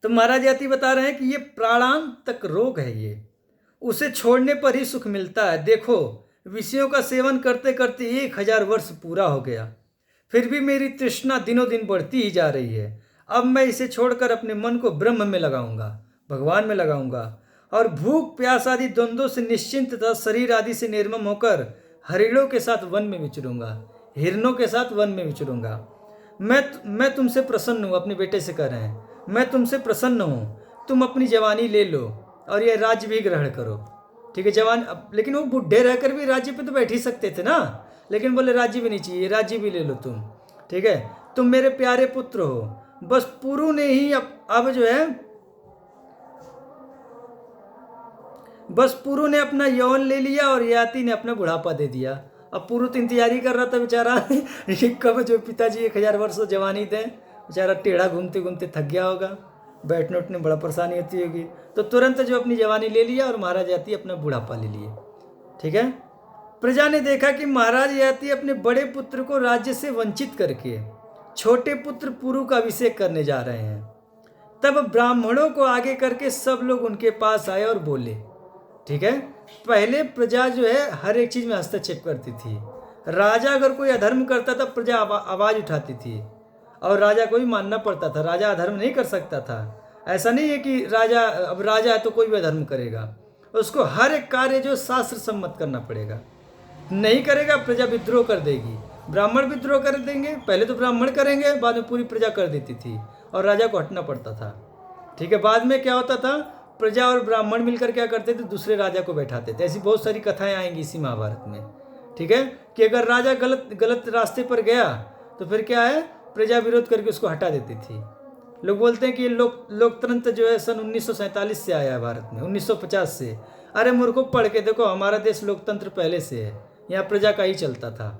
तो महाराज याति बता रहे हैं कि ये प्राणांतक रोग है, ये उसे छोड़ने पर ही सुख मिलता है। देखो, विषयों का सेवन करते करते 1000 वर्ष पूरा हो गया, फिर भी मेरी तृष्णा दिनों दिन बढ़ती ही जा रही है। अब मैं इसे छोड़कर अपने मन को ब्रह्म में लगाऊंगा, भगवान में लगाऊंगा, और भूख प्यास आदि द्वंद्वों से निश्चिंत तथा शरीर आदि से निर्मम होकर हरिणों के साथ वन में विचरूंगा, हिरणों के साथ वन में विचरूंगा। मैं तुमसे प्रसन्न हूँ, अपने बेटे से कह रहे हैं, मैं तुमसे प्रसन्न हूँ, तुम अपनी जवानी ले लो और यह राज्य भी ग्रहण करो। ठीक है, जवान लेकिन वो बूढ़े रहकर भी राज्य पे तो बैठ ही सकते थे ना, लेकिन बोले राज्य भी नहीं चाहिए, राज्य भी ले लो तुम। ठीक है, तुम मेरे प्यारे पुत्र हो। बस पुरु ने ही अब जो है, बस पुरु ने अपना यौवन ले लिया और याति ने अपना बुढ़ापा दे दिया। अब पुरु तो इंतजारी कर रहा था बेचारा कब जो पिताजी 1000 वर्ष जवानी दें। बेचारा टेढ़ा घूमते घूमते थक गया होगा, बैठने उठने बड़ा परेशानी होती होगी, तो तुरंत जो अपनी जवानी ले लिया और महाराज याति अपना बुढ़ापा ले लिए। ठीक है, प्रजा ने देखा कि महाराज याति अपने बड़े पुत्र को राज्य से वंचित करके छोटे पुत्र पुरु का अभिषेक करने जा रहे हैं। तब ब्राह्मणों को आगे करके सब लोग उनके पास आए और बोले। ठीक है, पहले प्रजा जो है हर एक चीज में हस्तक्षेप करती थी। राजा अगर कोई अधर्म करता था प्रजा आवाज उठाती थी, और राजा को भी मानना पड़ता था। राजा अधर्म नहीं कर सकता था। ऐसा नहीं है कि अब राजा है तो कोई भी अधर्म करेगा, उसको हर एक कार्य जो शास्त्र सम्मत करना पड़ेगा। नहीं करेगा प्रजा विद्रोह कर देगी, ब्राह्मण विद्रोह कर देंगे। पहले तो ब्राह्मण करेंगे, बाद में पूरी प्रजा कर देती थी और राजा को हटना पड़ता था। ठीक है, बाद में क्या होता था, प्रजा और ब्राह्मण मिलकर क्या करते थे, दूसरे राजा को बैठाते थे। ऐसी बहुत सारी कथाएं आएंगी इसी महाभारत में। ठीक है, कि अगर राजा गलत रास्ते पर गया तो फिर क्या है, प्रजा विरोध करके उसको हटा देती थी। लोग बोलते हैं कि ये लोकतंत्र जो है सन 1947 से आया है भारत में, 1950 से। अरे मूर्खों, पढ़ के देखो, हमारा देश लोकतंत्र पहले से है, यहाँ प्रजा का ही चलता था।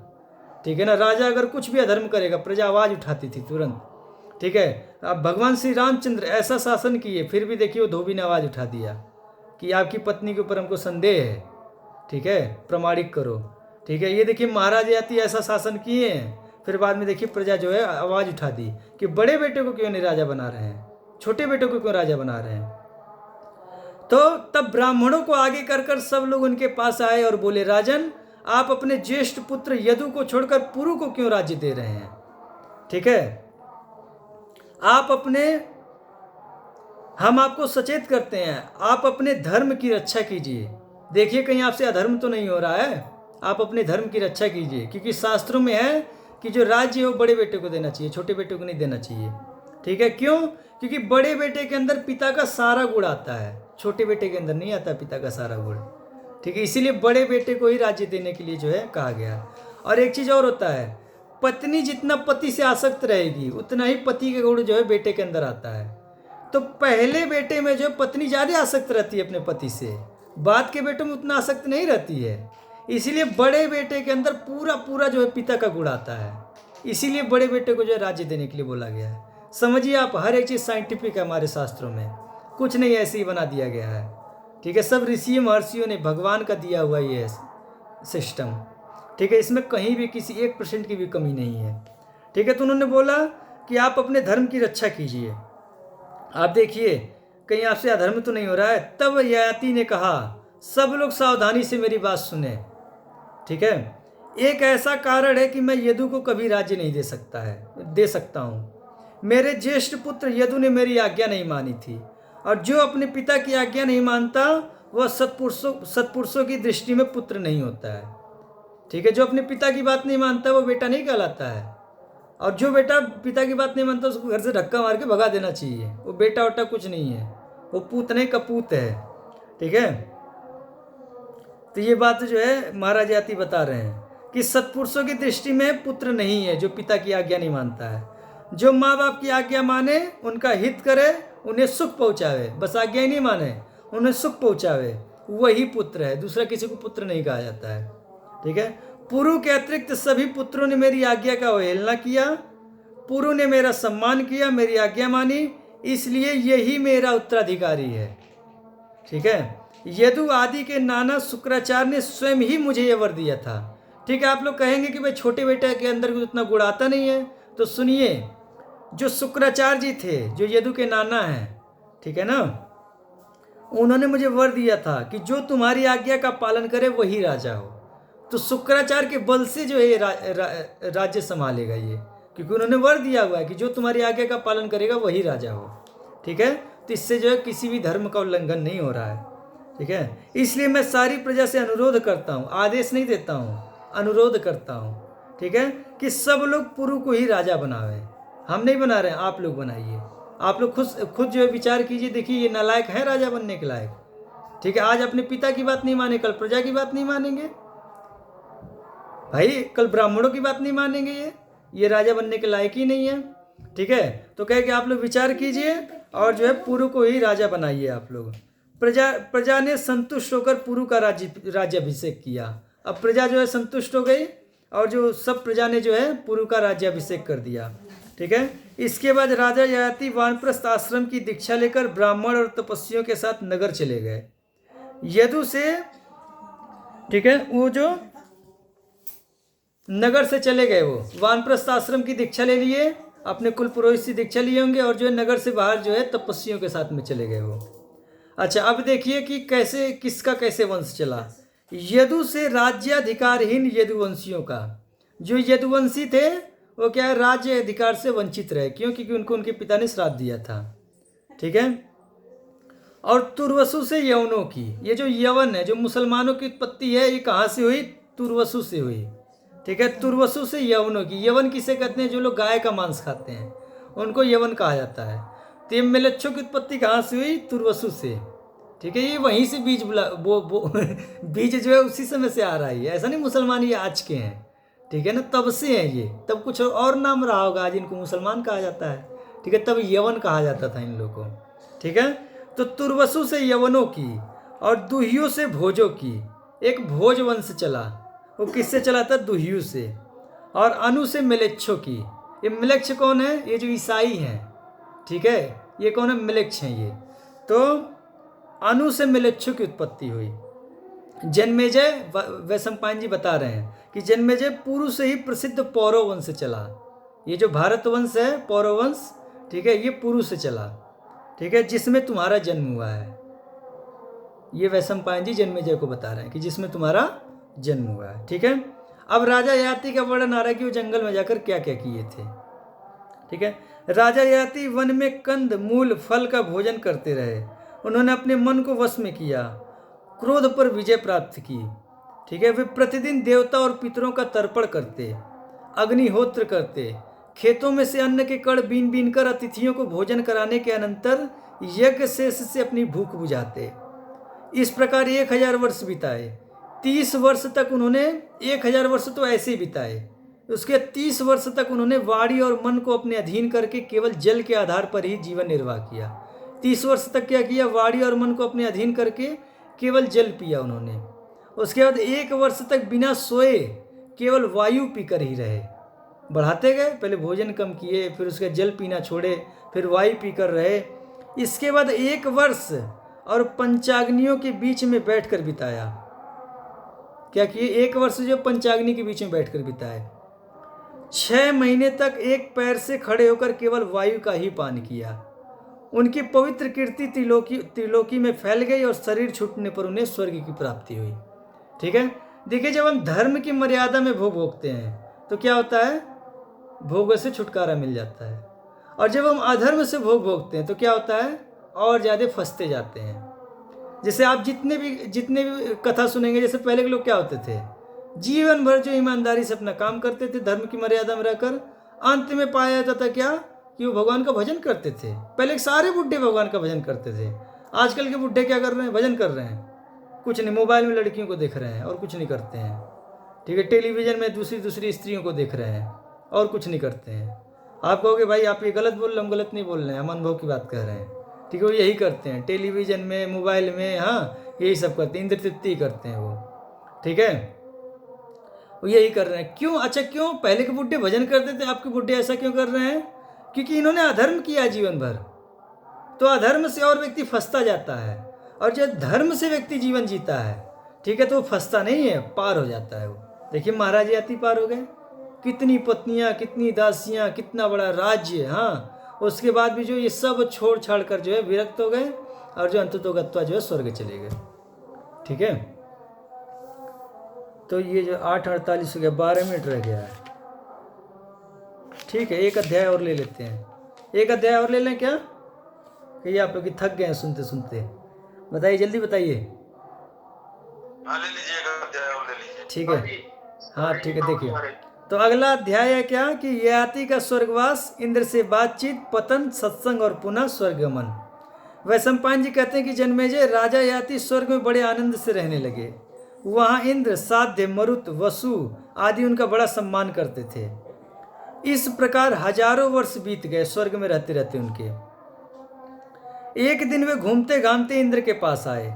ठीक है ना, राजा अगर कुछ भी अधर्म करेगा प्रजा आवाज़ उठाती थी तुरंत। ठीक है, अब भगवान श्री रामचंद्र ऐसा शासन किए, फिर भी देखिए वो धोबी ने आवाज़ उठा दिया कि आपकी पत्नी के ऊपर हमको संदेह है। ठीक है, प्रमाणिक करो। ठीक है। ये देखिए महाराज ययाति ऐसा शासन किए हैं, फिर बाद में देखिए प्रजा जो है आवाज़ उठा दी कि बड़े बेटे को क्यों नहीं राजा बना रहे हैं, छोटे बेटे को क्यों राजा बना रहे हैं। तो तब ब्राह्मणों को आगे कर कर सब लोग उनके पास आए और बोले, राजन आप अपने ज्येष्ठ पुत्र यदु को छोड़कर पुरु को क्यों राज्य दे रहे हैं। ठीक है, हम आपको सचेत करते हैं, आप अपने धर्म की रक्षा कीजिए। देखिए कहीं आपसे अधर्म तो नहीं हो रहा है, आप अपने धर्म की रक्षा कीजिए, क्योंकि शास्त्रों में है कि जो राज्य है वो बड़े बेटे को देना चाहिए, छोटे बेटे को नहीं देना चाहिए। ठीक है, क्यों? क्योंकि बड़े बेटे के अंदर पिता का सारा गुण आता है, छोटे बेटे के अंदर नहीं आता पिता का सारा गुण। ठीक है, इसीलिए बड़े बेटे को ही राज्य देने के लिए जो है कहा गया। और एक चीज़ और होता है, पत्नी जितना पति से आसक्त रहेगी उतना ही पति का गुण जो है बेटे के अंदर आता है। तो पहले बेटे में जो पत्नी ज़्यादा आसक्त रहती है अपने पति से, बाद के बेटों में उतना आसक्त नहीं रहती है। इसीलिए बड़े बेटे के अंदर पूरा पूरा जो है पिता का गुण आता है, इसीलिए बड़े बेटे को जो है राज्य देने के लिए बोला गया है। समझिए आप, हर एक चीज़ साइंटिफिक है हमारे शास्त्रों में, कुछ नहीं ऐसे ही बना दिया गया है। ठीक है, सब ऋषियों महर्षियों ने, भगवान का दिया हुआ ये सिस्टम। ठीक है, इसमें कहीं भी किसी 1% की भी कमी नहीं है। ठीक है, तो उन्होंने बोला कि आप अपने धर्म की रक्षा कीजिए। आप देखिए कहीं आपसे अधर्म तो नहीं हो रहा है। तब ययाति ने कहा, सब लोग सावधानी से मेरी बात सुने। ठीक है, एक ऐसा कारण है कि मैं यदु को कभी राज्य नहीं दे सकता हूँ। मेरे ज्येष्ठ पुत्र यदु ने मेरी आज्ञा नहीं मानी थी, और जो अपने पिता की आज्ञा नहीं मानता वह सत्पुरुषों की दृष्टि में पुत्र नहीं होता है। ठीक है, जो अपने पिता की बात नहीं मानता वो बेटा नहीं कहलाता है, और जो बेटा पिता की बात नहीं मानता उसको घर से धक्का मार के भगा देना चाहिए। वो बेटा वोटा कुछ नहीं है, वो पूत नहीं कपूत है। ठीक है, तो ये बात जो है महाराज ययाति बता रहे हैं कि सत्पुरुषों की दृष्टि में पुत्र नहीं है जो पिता की आज्ञा नहीं मानता है। जो माँ बाप की आज्ञा माने, उनका हित करे, उन्हें सुख पहुँचावे, बस आज्ञा ही नहीं माने, उन्हें सुख पहुँचावे, वही पुत्र है। दूसरा किसी को पुत्र नहीं कहा जाता है। ठीक है, पुरु के अतिरिक्त सभी पुत्रों ने मेरी आज्ञा का अवहेलना किया, पुरु ने मेरा सम्मान किया, मेरी आज्ञा मानी, इसलिए यही मेरा उत्तराधिकारी है। ठीक है, यदु आदि के नाना शुक्राचार्य ने स्वयं ही मुझे यह वर दिया था। ठीक है, आप लोग कहेंगे कि भाई छोटे बेटे के अंदर उतना गुण आता नहीं है, तो सुनिए, जो शुक्राचार्य जी थे, जो यदु के नाना हैं, ठीक है ना, उन्होंने मुझे वर दिया था कि जो तुम्हारी आज्ञा का पालन करे वही राजा हो। तो शुक्राचार्य के बल से जो है राज्य संभालेगा ये, क्योंकि उन्होंने वर दिया हुआ है कि जो तुम्हारी आज्ञा का पालन करेगा वही राजा हो। ठीक है, तो इससे जो है किसी भी धर्म का उल्लंघन नहीं हो रहा है। ठीक है, इसलिए मैं सारी प्रजा से अनुरोध करता हूँ, आदेश नहीं देता हूँ, अनुरोध करता हूँ। ठीक है, कि सब लोग पुरु को ही राजा बनावे। हम नहीं बना रहे हैं, आप लोग बनाइए। आप लोग खुद जो है विचार कीजिए, देखिए ये नालायक है राजा बनने के लायक। ठीक है, आज अपने पिता की बात नहीं माने, कल प्रजा की बात नहीं मानेंगे भाई, कल ब्राह्मणों की बात नहीं मानेंगे, ये राजा बनने के लायक ही नहीं है। ठीक है, तो कहे कि आप लोग विचार कीजिए और जो है पुरु को ही राजा बनाइए आप लोग। प्रजा ने संतुष्ट होकर पुरु का राज्याभिषेक किया। अब प्रजा जो है संतुष्ट हो गई, और जो सब प्रजा ने जो है पुरु का राज्याभिषेक कर दिया। ठीक है, इसके बाद राजा ययाति वानप्रस्थ आश्रम की दीक्षा लेकर ब्राह्मण और तपस्वियों के साथ नगर चले गए। यदु से, ठीक है, वो जो नगर से चले गए, वो वानप्रस्थ आश्रम की दीक्षा ले लिए, अपने कुल पुरोहित से दीक्षा लिए होंगे, और जो है नगर से बाहर जो है तपस्वियों के साथ में चले गए वो। अच्छा, अब देखिए कि कैसे किसका कैसे वंश चला। यदु से राज्याधिकारहीन यदुवंशियों का, जो यदुवंशी थे वो क्या है, राज्य अधिकार से वंचित रहे, क्यों? क्योंकि उनको उनके पिता ने श्राप दिया था। ठीक है, और तुर्वसु से यवनों की, ये जो यवन है, जो मुसलमानों की उत्पत्ति है, ये कहाँ से हुई? तुर्वसु से हुई। ठीक है, तुर्वसु से यवनों की, यवन किसे कहते हैं? जो लोग गाय का मांस खाते हैं उनको यवन कहा जाता है। तो ये मिलेच्छों की उत्पत्ति कहाँ से हुई? तुर्वसु से। ठीक है, ये वहीं से बीज बीज जो है उसी समय से आ रहा है, ऐसा नहीं मुसलमान ये आज के हैं। ठीक है ना, तब से हैं ये, तब कुछ और नाम रहा होगा, आज इनको मुसलमान कहा जाता है। ठीक है, तब यवन कहा जाता था इन लोगों को। ठीक है, तो तुर्वसु से यवनों की, और दुहियों से भोजों की, एक भोज वंश चला। वो किससे चला था? दुहियों से। और अनु से मिलेच्छों की, ये मिलेच्छ कौन है? ये जो ईसाई हैं। ठीक है, ये कौन है? मिलेच्छ हैं ये। तो अनु से मिलेच्छों की उत्पत्ति हुई। जन्मेजय वैशंपायन जी बता रहे हैं कि जन्मेजय पूर्व से ही प्रसिद्ध पौरव वंश से चला। ये जो भारत वंश है, पौरव वंश, ठीक है, ये पूर्व से चला, ठीक है, जिसमें तुम्हारा जन्म हुआ है। ये वैशंपायन जी जन्मेजय को बता रहे हैं कि जिसमें तुम्हारा जन्म हुआ है, ठीक है। अब राजा ययाति का वर्णन आ रहा है कि वो जंगल में जाकर क्या क्या किए थे, ठीक है। राजा ययाति वन में कंद मूल फल का भोजन करते रहे। उन्होंने अपने मन को वश में किया, क्रोध पर विजय प्राप्त की, ठीक है। वे प्रतिदिन देवता और पितरों का तर्पण करते, अग्निहोत्र करते, खेतों में से अन्न के कण बीन बीन कर अतिथियों को भोजन कराने के अनंतर यज्ञ शेष से अपनी भूख बुझाते। इस प्रकार 1000 वर्ष बिताए। 30 वर्ष तक उन्होंने 1000 वर्ष तो ऐसे ही बिताए। उसके 30 वर्ष तक उन्होंने वाणी और मन को अपने अधीन करके केवल जल के आधार पर ही जीवन निर्वाह किया। 30 वर्ष तक क्या किया? वाणी और मन को अपने अधीन करके केवल जल पिया उन्होंने। उसके बाद 1 वर्ष तक बिना सोए केवल वायु पीकर ही रहे। बढ़ाते गए, पहले भोजन कम किए, फिर उसके जल पीना छोड़े, फिर वायु पीकर रहे। इसके बाद 1 वर्ष और पंचाग्नियों के बीच में बैठकर बिताया। क्या किए? 1 वर्ष जो पंचाग्नि के बीच में बैठकर बिताए। 6 महीने तक एक पैर से खड़े होकर केवल वायु का ही पान किया। उनकी पवित्र कीर्ति त्रिलोकी में फैल गई और शरीर छूटने पर उन्हें स्वर्ग की प्राप्ति हुई। ठीक है, देखिए, जब हम धर्म की मर्यादा में भोग भोगते हैं तो क्या होता है? भोग से छुटकारा मिल जाता है। और जब हम अधर्म से भोग भोगते हैं तो क्या होता है? और ज़्यादा फंसते जाते हैं। जैसे आप जितने भी कथा सुनेंगे, जैसे पहले के लोग क्या होते थे, जीवन भर जो ईमानदारी से अपना काम करते थे, धर्म की मर्यादा में रहकर, अंत में पाया जाता था क्या? कि वो भगवान का भजन करते थे। पहले सारे बुढ़े भगवान का भजन करते थे। आजकल के बुढ़े क्या कर रहे हैं? भजन कर रहे हैं, कुछ नहीं, मोबाइल में लड़कियों को देख रहे हैं और कुछ नहीं करते हैं। ठीक है, टेलीविज़न में दूसरी स्त्रियों को देख रहे हैं और कुछ नहीं करते हैं। आप कहोगे भाई आप ये गलत बोल रहे हैं। हम गलत नहीं बोल रहे हैं, हम अनुभव की बात कर रहे हैं। ठीक है, वो यही करते हैं, टेलीविज़न में, मोबाइल में, हाँ, यही सब करते हैं, इंद्र तृप्ति करते हैं वो। ठीक है, वो यही कर रहे हैं। क्यों? अच्छा, क्यों? पहले के बुढ़े भजन करते थे, आपके बुढ़े ऐसा क्यों कर रहे हैं? क्योंकि इन्होंने अधर्म किया जीवन भर। तो अधर्म से और व्यक्ति फंसता जाता है, और जब धर्म से व्यक्ति जीवन जीता है, ठीक है, तो वो फंसता नहीं है, पार हो जाता है वो। देखिए, महाराज ययाति पार हो गए। कितनी पत्नियां, कितनी दासियां, कितना बड़ा राज्य, हाँ, उसके बाद भी जो ये सब छोड़ छाड़ कर जो है विरक्त हो गए, और जो अंततोगत्वा जो है स्वर्ग चले गए। ठीक है, तो ये जो 8:48 हो गया, 12 मिनट रह गया है। ठीक है, एक अध्याय और ले लेते हैं। एक अध्याय और ले लें क्या? कि आप लोग थक गए हैं सुनते सुनते? बताइए, जल्दी बताइए। हाँ, ले लीजिए, एक अध्याय और ले लीजिए। ठीक है, हाँ, ठीक है। देखिए, तो अगला अध्याय है क्या? कि ययाति का स्वर्गवास, इंद्र से बातचीत, पतन, सत्संग और पुनः स्वर्गमन। वैशंपायन जी कहते हैं कि जन्मेजय, राजा ययाति स्वर्ग में बड़े आनंद से रहने लगे। वहाँ इंद्र, साध्य, मरुत, वसु आदि उनका बड़ा सम्मान करते थे। इस प्रकार हजारों वर्ष बीत गए स्वर्ग में रहते रहते उनके। एक दिन वे घूमते घामते इंद्र के पास आए।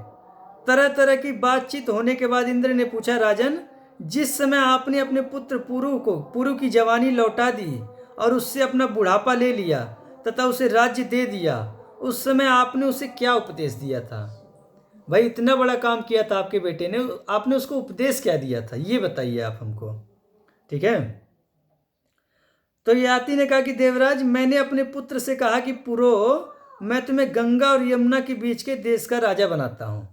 तरह तरह की बातचीत होने के बाद इंद्र ने पूछा, राजन, जिस समय आपने अपने पुत्र पुरु की जवानी लौटा दी और उससे अपना बुढ़ापा ले लिया तथा उसे राज्य दे दिया, उस समय आपने उसे क्या उपदेश दिया था? भाई, इतना बड़ा काम किया था आपके बेटे ने, आपने उसको उपदेश क्या दिया था, ये बताइए आप हमको। ठीक है, तो ययाति ने कहा कि देवराज, मैंने अपने पुत्र से कहा कि पुरो, मैं तुम्हें गंगा और यमुना के बीच के देश का राजा बनाता हूँ।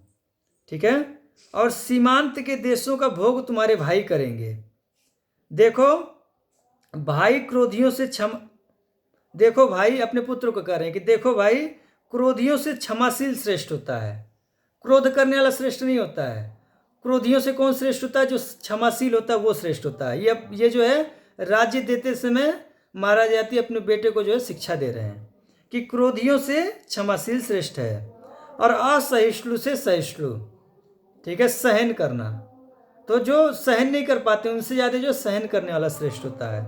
ठीक है, और सीमांत के देशों का भोग तुम्हारे भाई करेंगे। देखो भाई क्रोधियों से देखो भाई, अपने पुत्र को कह रहे हैं कि देखो भाई, क्रोधियों से क्षमाशील श्रेष्ठ होता है, क्रोध करने वाला श्रेष्ठ नहीं होता है। क्रोधियों से कौन श्रेष्ठ होता है? जो क्षमाशील होता है वो श्रेष्ठ होता है। ये जो है राज्य देते समय महाराज ययाति अपने बेटे को जो है शिक्षा दे रहे हैं कि क्रोधियों से क्षमाशील श्रेष्ठ है, और असहिष्णु से सहिष्णु। ठीक है, सहन करना, तो जो सहन नहीं कर पाते उनसे ज़्यादा जो सहन करने वाला श्रेष्ठ होता है।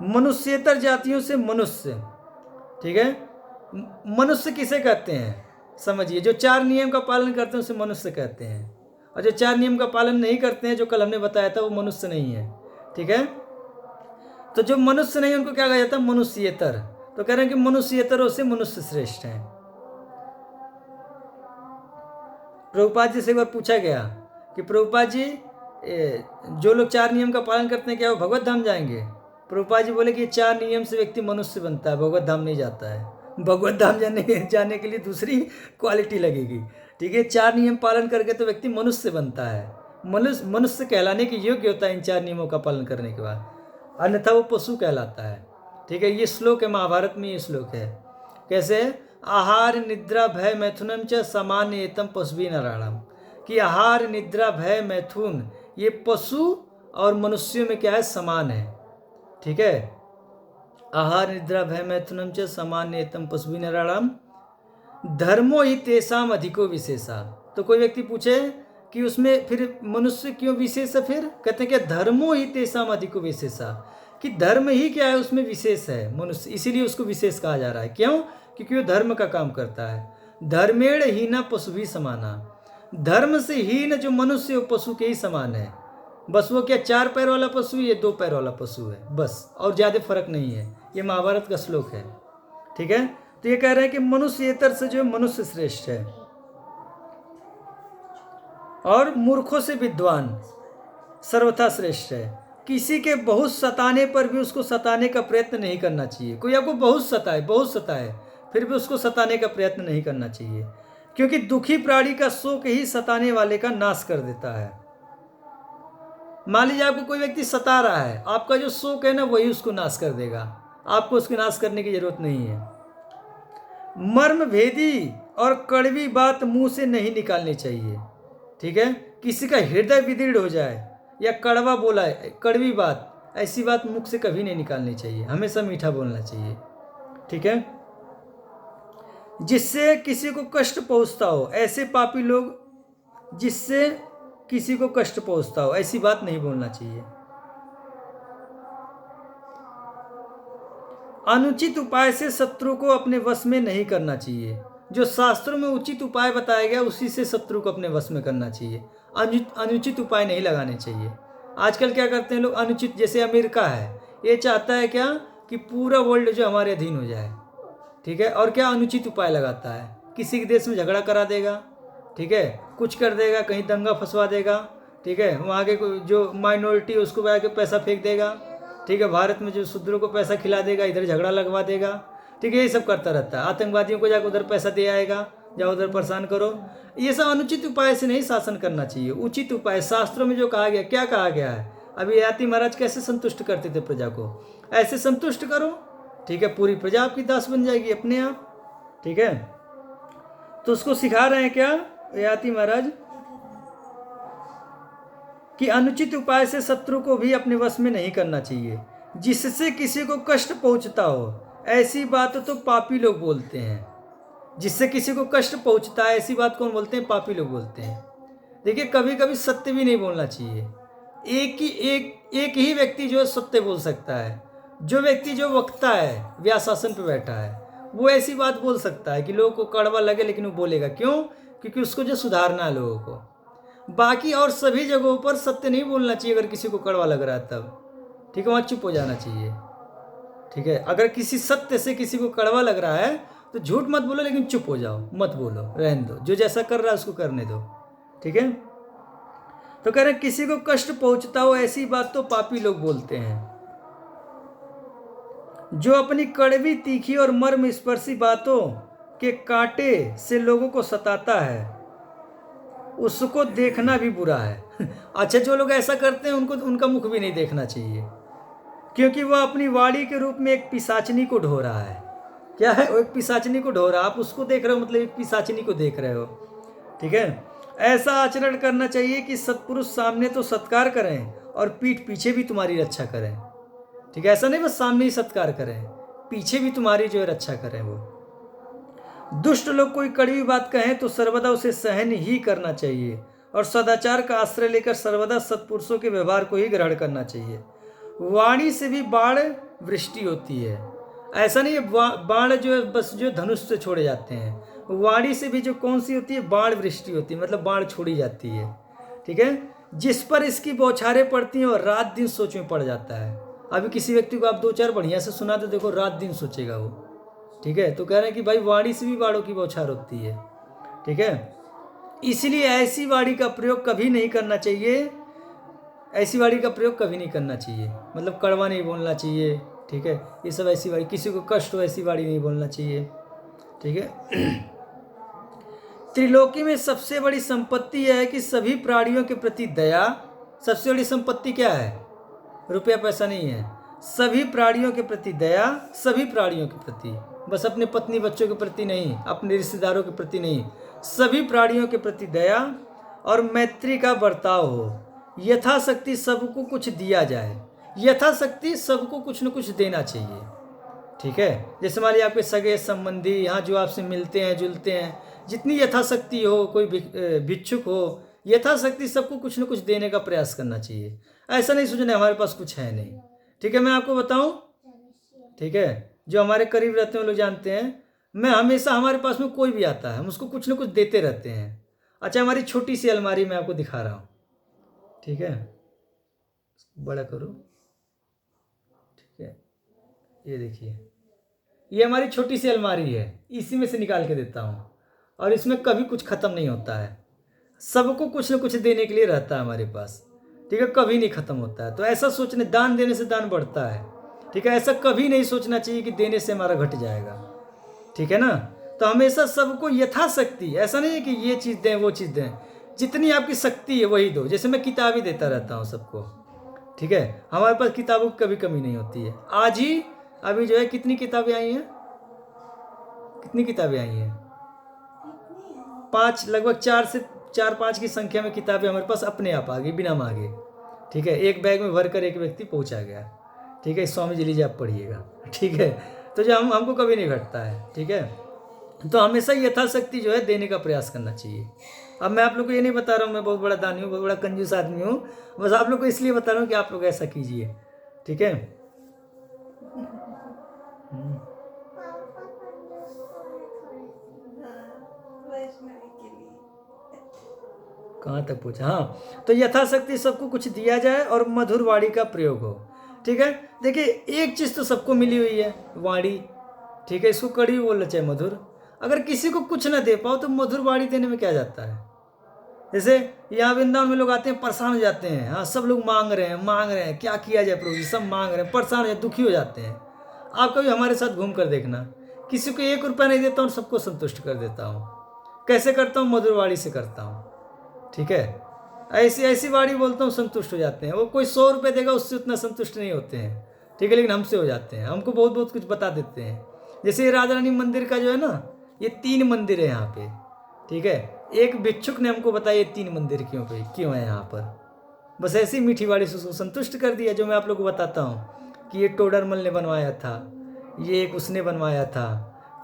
मनुष्येतर जातियों से मनुष्य। ठीक है, मनुष्य किसे कहते हैं? समझिए, जो 4 नियम का पालन करते हैं उसे मनुष्य कहते हैं, और जो 4 नियम का पालन नहीं करते हैं, जो कल हमने बताया था, वो मनुष्य नहीं है। ठीक है, तो जो मनुष्य नहीं उनको क्या कहा जाता है? मनुष्येतर। तो कह रहे हैं कि मनुष्येतरों से मनुष्य श्रेष्ठ हैं। प्रभुपाद जी से एक बार पूछा गया कि प्रभुपाद जी जो लोग 4 नियम का पालन करते हैं क्या वो भगवत धाम जाएंगे? प्रभुपाद जी बोले कि 4 नियम से व्यक्ति मनुष्य बनता है, भगवत धाम नहीं जाता है। भगवत धाम जाने के लिए दूसरी क्वालिटी लगेगी। ठीक है, 4 नियम पालन करके तो व्यक्ति मनुष्य बनता है, मनुष्य कहलाने के योग्य होता है इन 4 नियमों का पालन करने के बाद, अन्यथा वो पशु कहलाता है। ठीक है, ये श्लोक है, महाभारत में ये श्लोक है। कैसे? आहार निद्रा भय मैथुनम च सामान्यतम पशुभी नराणम, कि आहार निद्रा भय मैथुन ये पशु और मनुष्यों में क्या है? समान है। ठीक है, आहार निद्रा भय मैथुनम च सामान्यतम पशुभी नराणम धर्मो ही तेषाम अधिको विशेषा। तो कोई व्यक्ति पूछे कि उसमें फिर मनुष्य क्यों विशेष है? फिर कहते हैं कि धर्मो ही तेषाम अधिको विशेषा, कि धर्म ही क्या है उसमें विशेष है मनुष्य, इसीलिए उसको विशेष कहा जा रहा है। क्यों? क्योंकि वो धर्म का काम करता है। धर्मेण हीना पशु भी समाना, धर्म से हीन जो मनुष्य वो पशु के ही समान है। बस वो क्या 4 पैर वाला पशु, ये 2 पैर वाला पशु है बस, और ज़्यादा फर्क नहीं है। ये महाभारत का श्लोक है। ठीक है, तो ये कह रहे हैं कि मनुष्येतर से जो मनुष्य श्रेष्ठ है और मूर्खों से विद्वान सर्वथा श्रेष्ठ है। किसी के बहुत सताने पर भी उसको सताने का प्रयत्न नहीं करना चाहिए। कोई आपको बहुत सताए फिर भी उसको सताने का प्रयत्न नहीं करना चाहिए, क्योंकि दुखी प्राणी का शोक ही सताने वाले का नाश कर देता है। मान लीजिए आपको कोई व्यक्ति सता रहा है, आपका जो शोक है ना वही उसको नाश कर देगा, आपको उसको नाश करने की जरूरत नहीं है। मर्म भेदी और कड़वी बात मुंह से नहीं निकालनी चाहिए। ठीक है, किसी का हृदय विदीर्ण हो जाए या कड़वा बोला है, कड़वी बात, ऐसी बात मुख से कभी नहीं निकालनी चाहिए, हमेशा मीठा बोलना चाहिए। ठीक है, जिससे किसी को कष्ट पहुंचता हो, ऐसे पापी लोग जिससे किसी को कष्ट पहुंचता हो ऐसी बात नहीं बोलना चाहिए। अनुचित उपाय से शत्रु को अपने वश में नहीं करना चाहिए। जो शास्त्रों में उचित उपाय बताया गया उसी से शत्रु को अपने वश में करना चाहिए, अनुचित उपाय नहीं लगाने चाहिए। आजकल क्या करते हैं लोग अनुचित, जैसे अमेरिका है, ये चाहता है क्या कि पूरा वर्ल्ड जो हमारे अधीन हो जाए। ठीक है, और क्या अनुचित उपाय लगाता है, किसी के देश में झगड़ा करा देगा, ठीक है, कुछ कर देगा, कहीं दंगा फंसवा देगा। ठीक है, वहाँ के जो माइनॉरिटी है उसको आके पैसा फेंक देगा। ठीक है, भारत में जो शूद्रों को पैसा खिला देगा, इधर झगड़ा लगवा देगा। ठीक है, ये सब करता रहता है। आतंकवादियों को जाकर उधर पैसा दे आएगा, जाओ उधर परेशान करो। ये सब अनुचित उपाय से नहीं शासन करना चाहिए, उचित उपाय। शास्त्रों में जो कहा गया, क्या कहा गया है? अभी ययाति महाराज कैसे संतुष्ट करते थे प्रजा को, ऐसे संतुष्ट करो। ठीक है, पूरी प्रजा आपकी दास बन जाएगी अपने आप। ठीक है, तो उसको सिखा रहे हैं क्या ययाति महाराज कि अनुचित उपाय से शत्रु को भी अपने वश में नहीं करना चाहिए। जिससे किसी को कष्ट पहुंचता हो ऐसी बात तो पापी लोग बोलते हैं। जिससे किसी को कष्ट पहुंचता है ऐसी बात कौन बोलते हैं? पापी लोग बोलते हैं। देखिए, कभी कभी सत्य भी नहीं बोलना चाहिए। एक ही व्यक्ति जो सत्य बोल सकता है। जो व्यक्ति जो वक्ता है, व्यासासन पे बैठा है, वो ऐसी बात बोल सकता है कि लोगों को कड़वा लगे, लेकिन वो बोलेगा। क्यों? क्योंकि उसको जो सुधारना है लोगों को। बाकी और सभी जगहों पर सत्य नहीं बोलना चाहिए। अगर किसी को कड़वा लग रहा है तब ठीक है, वहाँ चुप हो जाना चाहिए। ठीक है, अगर किसी सत्य से किसी को कड़वा लग रहा है तो झूठ मत बोलो, लेकिन चुप हो जाओ, मत बोलो, रहने दो। जो जैसा कर रहा है उसको करने दो। ठीक है, तो कह रहे किसी को कष्ट पहुंचता हो ऐसी बात तो पापी लोग बोलते हैं। जो अपनी कड़वी, तीखी और मर्म स्पर्शी बातों के कांटे से लोगों को सताता है उसको देखना भी बुरा है। अच्छा, जो लोग ऐसा करते हैं उनको उनका मुख भी नहीं देखना चाहिए, क्योंकि वह अपनी वाणी के रूप में एक पिशाचनी को ढो रहा है। क्या है? वो एक पिशाचनी को ढो रहा है। आप उसको देख रहे हो, मतलब एक पिशाचनी को देख रहे हो। ठीक है, ऐसा आचरण करना चाहिए कि सत्पुरुष सामने तो सत्कार करें और पीठ पीछे भी तुम्हारी रक्षा करें। ठीक है, ऐसा नहीं बस सामने ही सत्कार करें, पीछे भी तुम्हारी जो है रक्षा करें। वो दुष्ट लोग कोई कड़वी बात कहें तो सर्वदा उसे सहन ही करना चाहिए और सदाचार का आश्रय लेकर सर्वदा सत्पुरुषों के व्यवहार को ही ग्रहण करना चाहिए। वाणी से भी बाण वृष्टि होती है। ऐसा नहीं है बाण जो है बस जो धनुष से छोड़े जाते हैं। वाणी से भी जो कौन सी होती है? बाण वृष्टि होती है, मतलब बाण छोड़ी जाती है। ठीक है, जिस पर इसकी बौछारें पड़ती हैं और रात दिन सोच में पड़ जाता है। अभी किसी व्यक्ति को आप 2-4 बढ़िया से सुना तो देखो रात दिन सोचेगा वो। ठीक है, तो कह रहे हैं कि भाई वाणी से भी बाणों की बौछार होती है। ठीक है, इसलिए ऐसी वाणी का प्रयोग कभी नहीं करना चाहिए, ऐसी वाणी का प्रयोग कभी नहीं करना चाहिए, मतलब कड़वा नहीं बोलना चाहिए, ठीक है। ये सब ऐसी वाणी, किसी को कष्ट हो ऐसी वाणी नहीं बोलना चाहिए, ठीक है। त्रिलोकी में सबसे बड़ी संपत्ति यह है कि सभी प्राणियों के प्रति दया, सबसे बड़ी संपत्ति क्या है? रुपया पैसा नहीं है, सभी प्राणियों के प्रति दया, सभी प्राणियों के प्रति, बस अपने पत्नी बच्चों के प्रति नहीं, अपने रिश्तेदारों के प्रति नहीं, सभी प्राणियों के प्रति दया और मैत्री का बर्ताव हो। यथाशक्ति सबको कुछ दिया जाए, यथाशक्ति सबको कुछ न कुछ देना चाहिए, ठीक है। जैसे मान लीजिए आपके सगे संबंधी यहाँ जो आपसे मिलते हैं जुलते हैं, जितनी यथाशक्ति हो, कोई भिक्षुक हो, यथाशक्ति सबको कुछ न कुछ देने का प्रयास करना चाहिए। ऐसा नहीं सोचना हमारे पास कुछ है नहीं, ठीक है। मैं आपको बताऊं, ठीक है, जो हमारे करीब रहते हैं लोग जानते हैं, मैं हमेशा, हमारे पास में कोई भी आता है हम उसको कुछ न कुछ देते रहते हैं। अच्छा, हमारी छोटी सी अलमारी मैं आपको दिखा रहा हूँ, ठीक है, बड़ा करो, ठीक है, ये देखिए, ये हमारी छोटी सी अलमारी है, इसी में से निकाल के देता हूँ और इसमें कभी कुछ ख़त्म नहीं होता है, सबको कुछ न कुछ देने के लिए रहता है हमारे पास, ठीक है, कभी नहीं ख़त्म होता है। तो ऐसा सोचने, दान देने से दान बढ़ता है, ठीक है, ऐसा कभी नहीं सोचना चाहिए कि देने से हमारा घट जाएगा, ठीक है ना। तो हमेशा सबको यथाशक्ति, ऐसा नहीं है कि ये चीज़ दें वो चीज़ दें, जितनी आपकी शक्ति है वही दो। जैसे मैं किताबें देता रहता हूँ सबको, ठीक है, हमारे पास किताबों की कभी कमी नहीं होती है। आज ही अभी जो है कितनी किताबें आई हैं, कितनी किताबें आई हैं? 5, लगभग 4 से 5 की संख्या में किताबें हमारे पास अपने आप आ गई बिना मांगे, ठीक है। एक बैग में भर कर एक व्यक्ति पहुंचा गया, ठीक है। स्वामी जी लीजिए आप पढ़िएगा, ठीक है। तो जो हमको कभी नहीं घटता है, ठीक है। तो हमेशा यथाशक्ति जो है देने का प्रयास करना चाहिए। अब मैं आप लोग को ये नहीं बता रहा हूँ मैं बहुत बड़ा दानी हूँ, बहुत बड़ा कंजूस आदमी हूँ, बस आप लोग को इसलिए बता रहा हूँ कि आप लोग ऐसा कीजिए, ठीक है। कहाँ तक पूछा? हाँ, तो यथाशक्ति सबको कुछ दिया जाए और मधुर वाणी का प्रयोग हो, ठीक है। देखिए, एक चीज़ तो सबको मिली हुई है, वाणी, ठीक है, इसको कड़वी बोलना चाहे मधुर। अगर किसी को कुछ ना दे पाओ तो मधुर वाणी देने में क्या जाता है? जैसे यहाँ वृंदावन में लोग आते हैं, परेशान हो जाते हैं, हाँ, सब लोग मांग रहे हैं, क्या किया जाए प्रभु जी, सब मांग रहे हैं, परेशान हो जाए, दुखी हो जाते हैं। आप कभी हमारे साथ घूम कर देखना, किसी को 1 रुपया नहीं देता हूँ, सबको संतुष्ट कर देता हूँ। कैसे करता हूँ? मधुर वाणी से करता हूँ, ठीक है। ऐसी ऐसी वाणी बोलता हूँ, संतुष्ट हो जाते हैं। वो कोई 100 रुपये देगा उससे उतना संतुष्ट नहीं होते हैं, ठीक है, लेकिन हमसे हो जाते हैं, हमको बहुत बहुत कुछ बता देते हैं। जैसे ये राजा रानी मंदिर का जो है ना, ये 3 मंदिर है यहाँ पे, ठीक है। एक भिक्षुक ने हमको बताया ये 3 मंदिर क्यों है यहाँ पर। बस ऐसी मीठी वाणी से उसको संतुष्ट कर दिया। जो मैं आप लोग को बताता हूँ कि ये टोडरमल ने बनवाया था, ये एक उसने बनवाया था,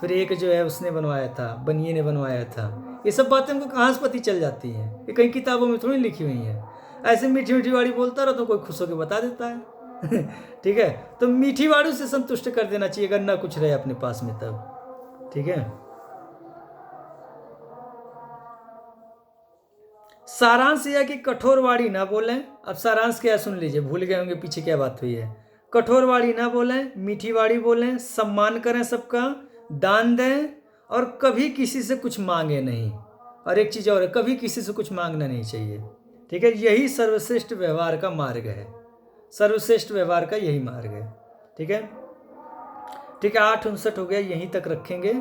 फिर एक जो है उसने बनवाया था, बनिए ने बनवाया था। ये सब बातें हमको कहाँ से पता चल जाती हैं, ये कहीं किताबों में थोड़ी लिखी हुई हैं। ऐसे मीठी मीठी वाणी बोलता रहो तो कोई खुश होकर बता देता है ठीक है। तो मीठी वाणी से संतुष्ट कर देना चाहिए अगर ना कुछ रहे अपने पास में तब, ठीक है। सारांश यह कि कठोर वाणी ना बोलें। अब सारांश क्या सुन लीजिए, भूल गए होंगे पीछे क्या बात हुई है। कठोर वाणी ना बोलें, मीठी वाणी बोलें, सम्मान करें सबका, दान दें और कभी किसी से कुछ मांगे नहीं। और एक चीज़ और है, कभी किसी से कुछ मांगना नहीं चाहिए, ठीक है। यही सर्वश्रेष्ठ व्यवहार का मार्ग है, सर्वश्रेष्ठ व्यवहार का यही मार्ग है, ठीक है। ठीक है, 8:59 हो गया, यहीं तक रखेंगे,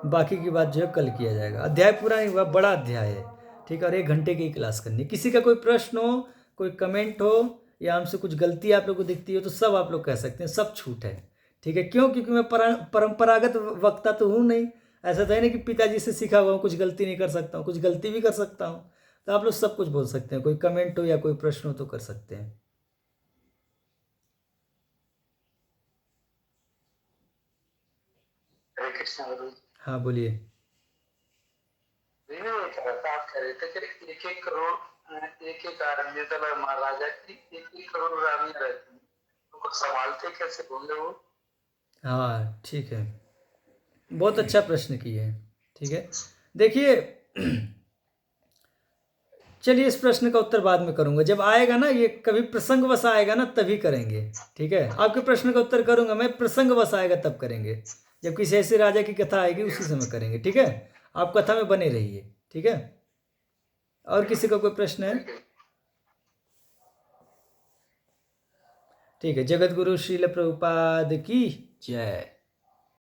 बाकी की बात जो है कल किया जाएगा। अध्याय पूरा नहीं हुआ, बड़ा अध्याय है, ठीक है, और 1 घंटे की क्लास करनी। किसी का कोई प्रश्न हो, कोई कमेंट हो या हमसे कुछ गलती आप लोग को दिखती हो तो सब आप लोग कह सकते हैं, सब छूट है, ठीक है। क्यों? क्योंकि मैं परंपरागत वक्ता तो हूँ नहीं। ऐसा तो है नहीं कि पिताजी से सीखा हुआ हूँ, कुछ गलती नहीं कर सकता हूँ, कुछ गलती भी कर सकता हूँ। तो आप लोग सब कुछ बोल सकते हैं, कोई कमेंट हो या कोई प्रश्न हो तो कर सकते हैं। हरे कृष्ण गुरु। हाँ बोलिए। आप कह रहे थे कि 1-1 करोड़ 1-1 आदमी महाराजा की 1-1 करोड़ रानियां रहती हैं, उनको संभालते कैसे होंगे वो? हाँ ठीक है, बहुत अच्छा प्रश्न किए हैं, ठीक है। देखिए चलिए इस प्रश्न का उत्तर बाद में करूंगा, जब आएगा ना, ये कभी प्रसंगवश आएगा ना तभी करेंगे, ठीक है। आपके प्रश्न का उत्तर करूंगा मैं, प्रसंगवश आएगा तब करेंगे, जब किसी ऐसे राजा की कथा आएगी उसी समय करेंगे, ठीक है। आप कथा में बने रहिए, ठीक है। और किसी का कोई प्रश्न है? ठीक है, जगत गुरु श्रील प्रभुपाद की जय।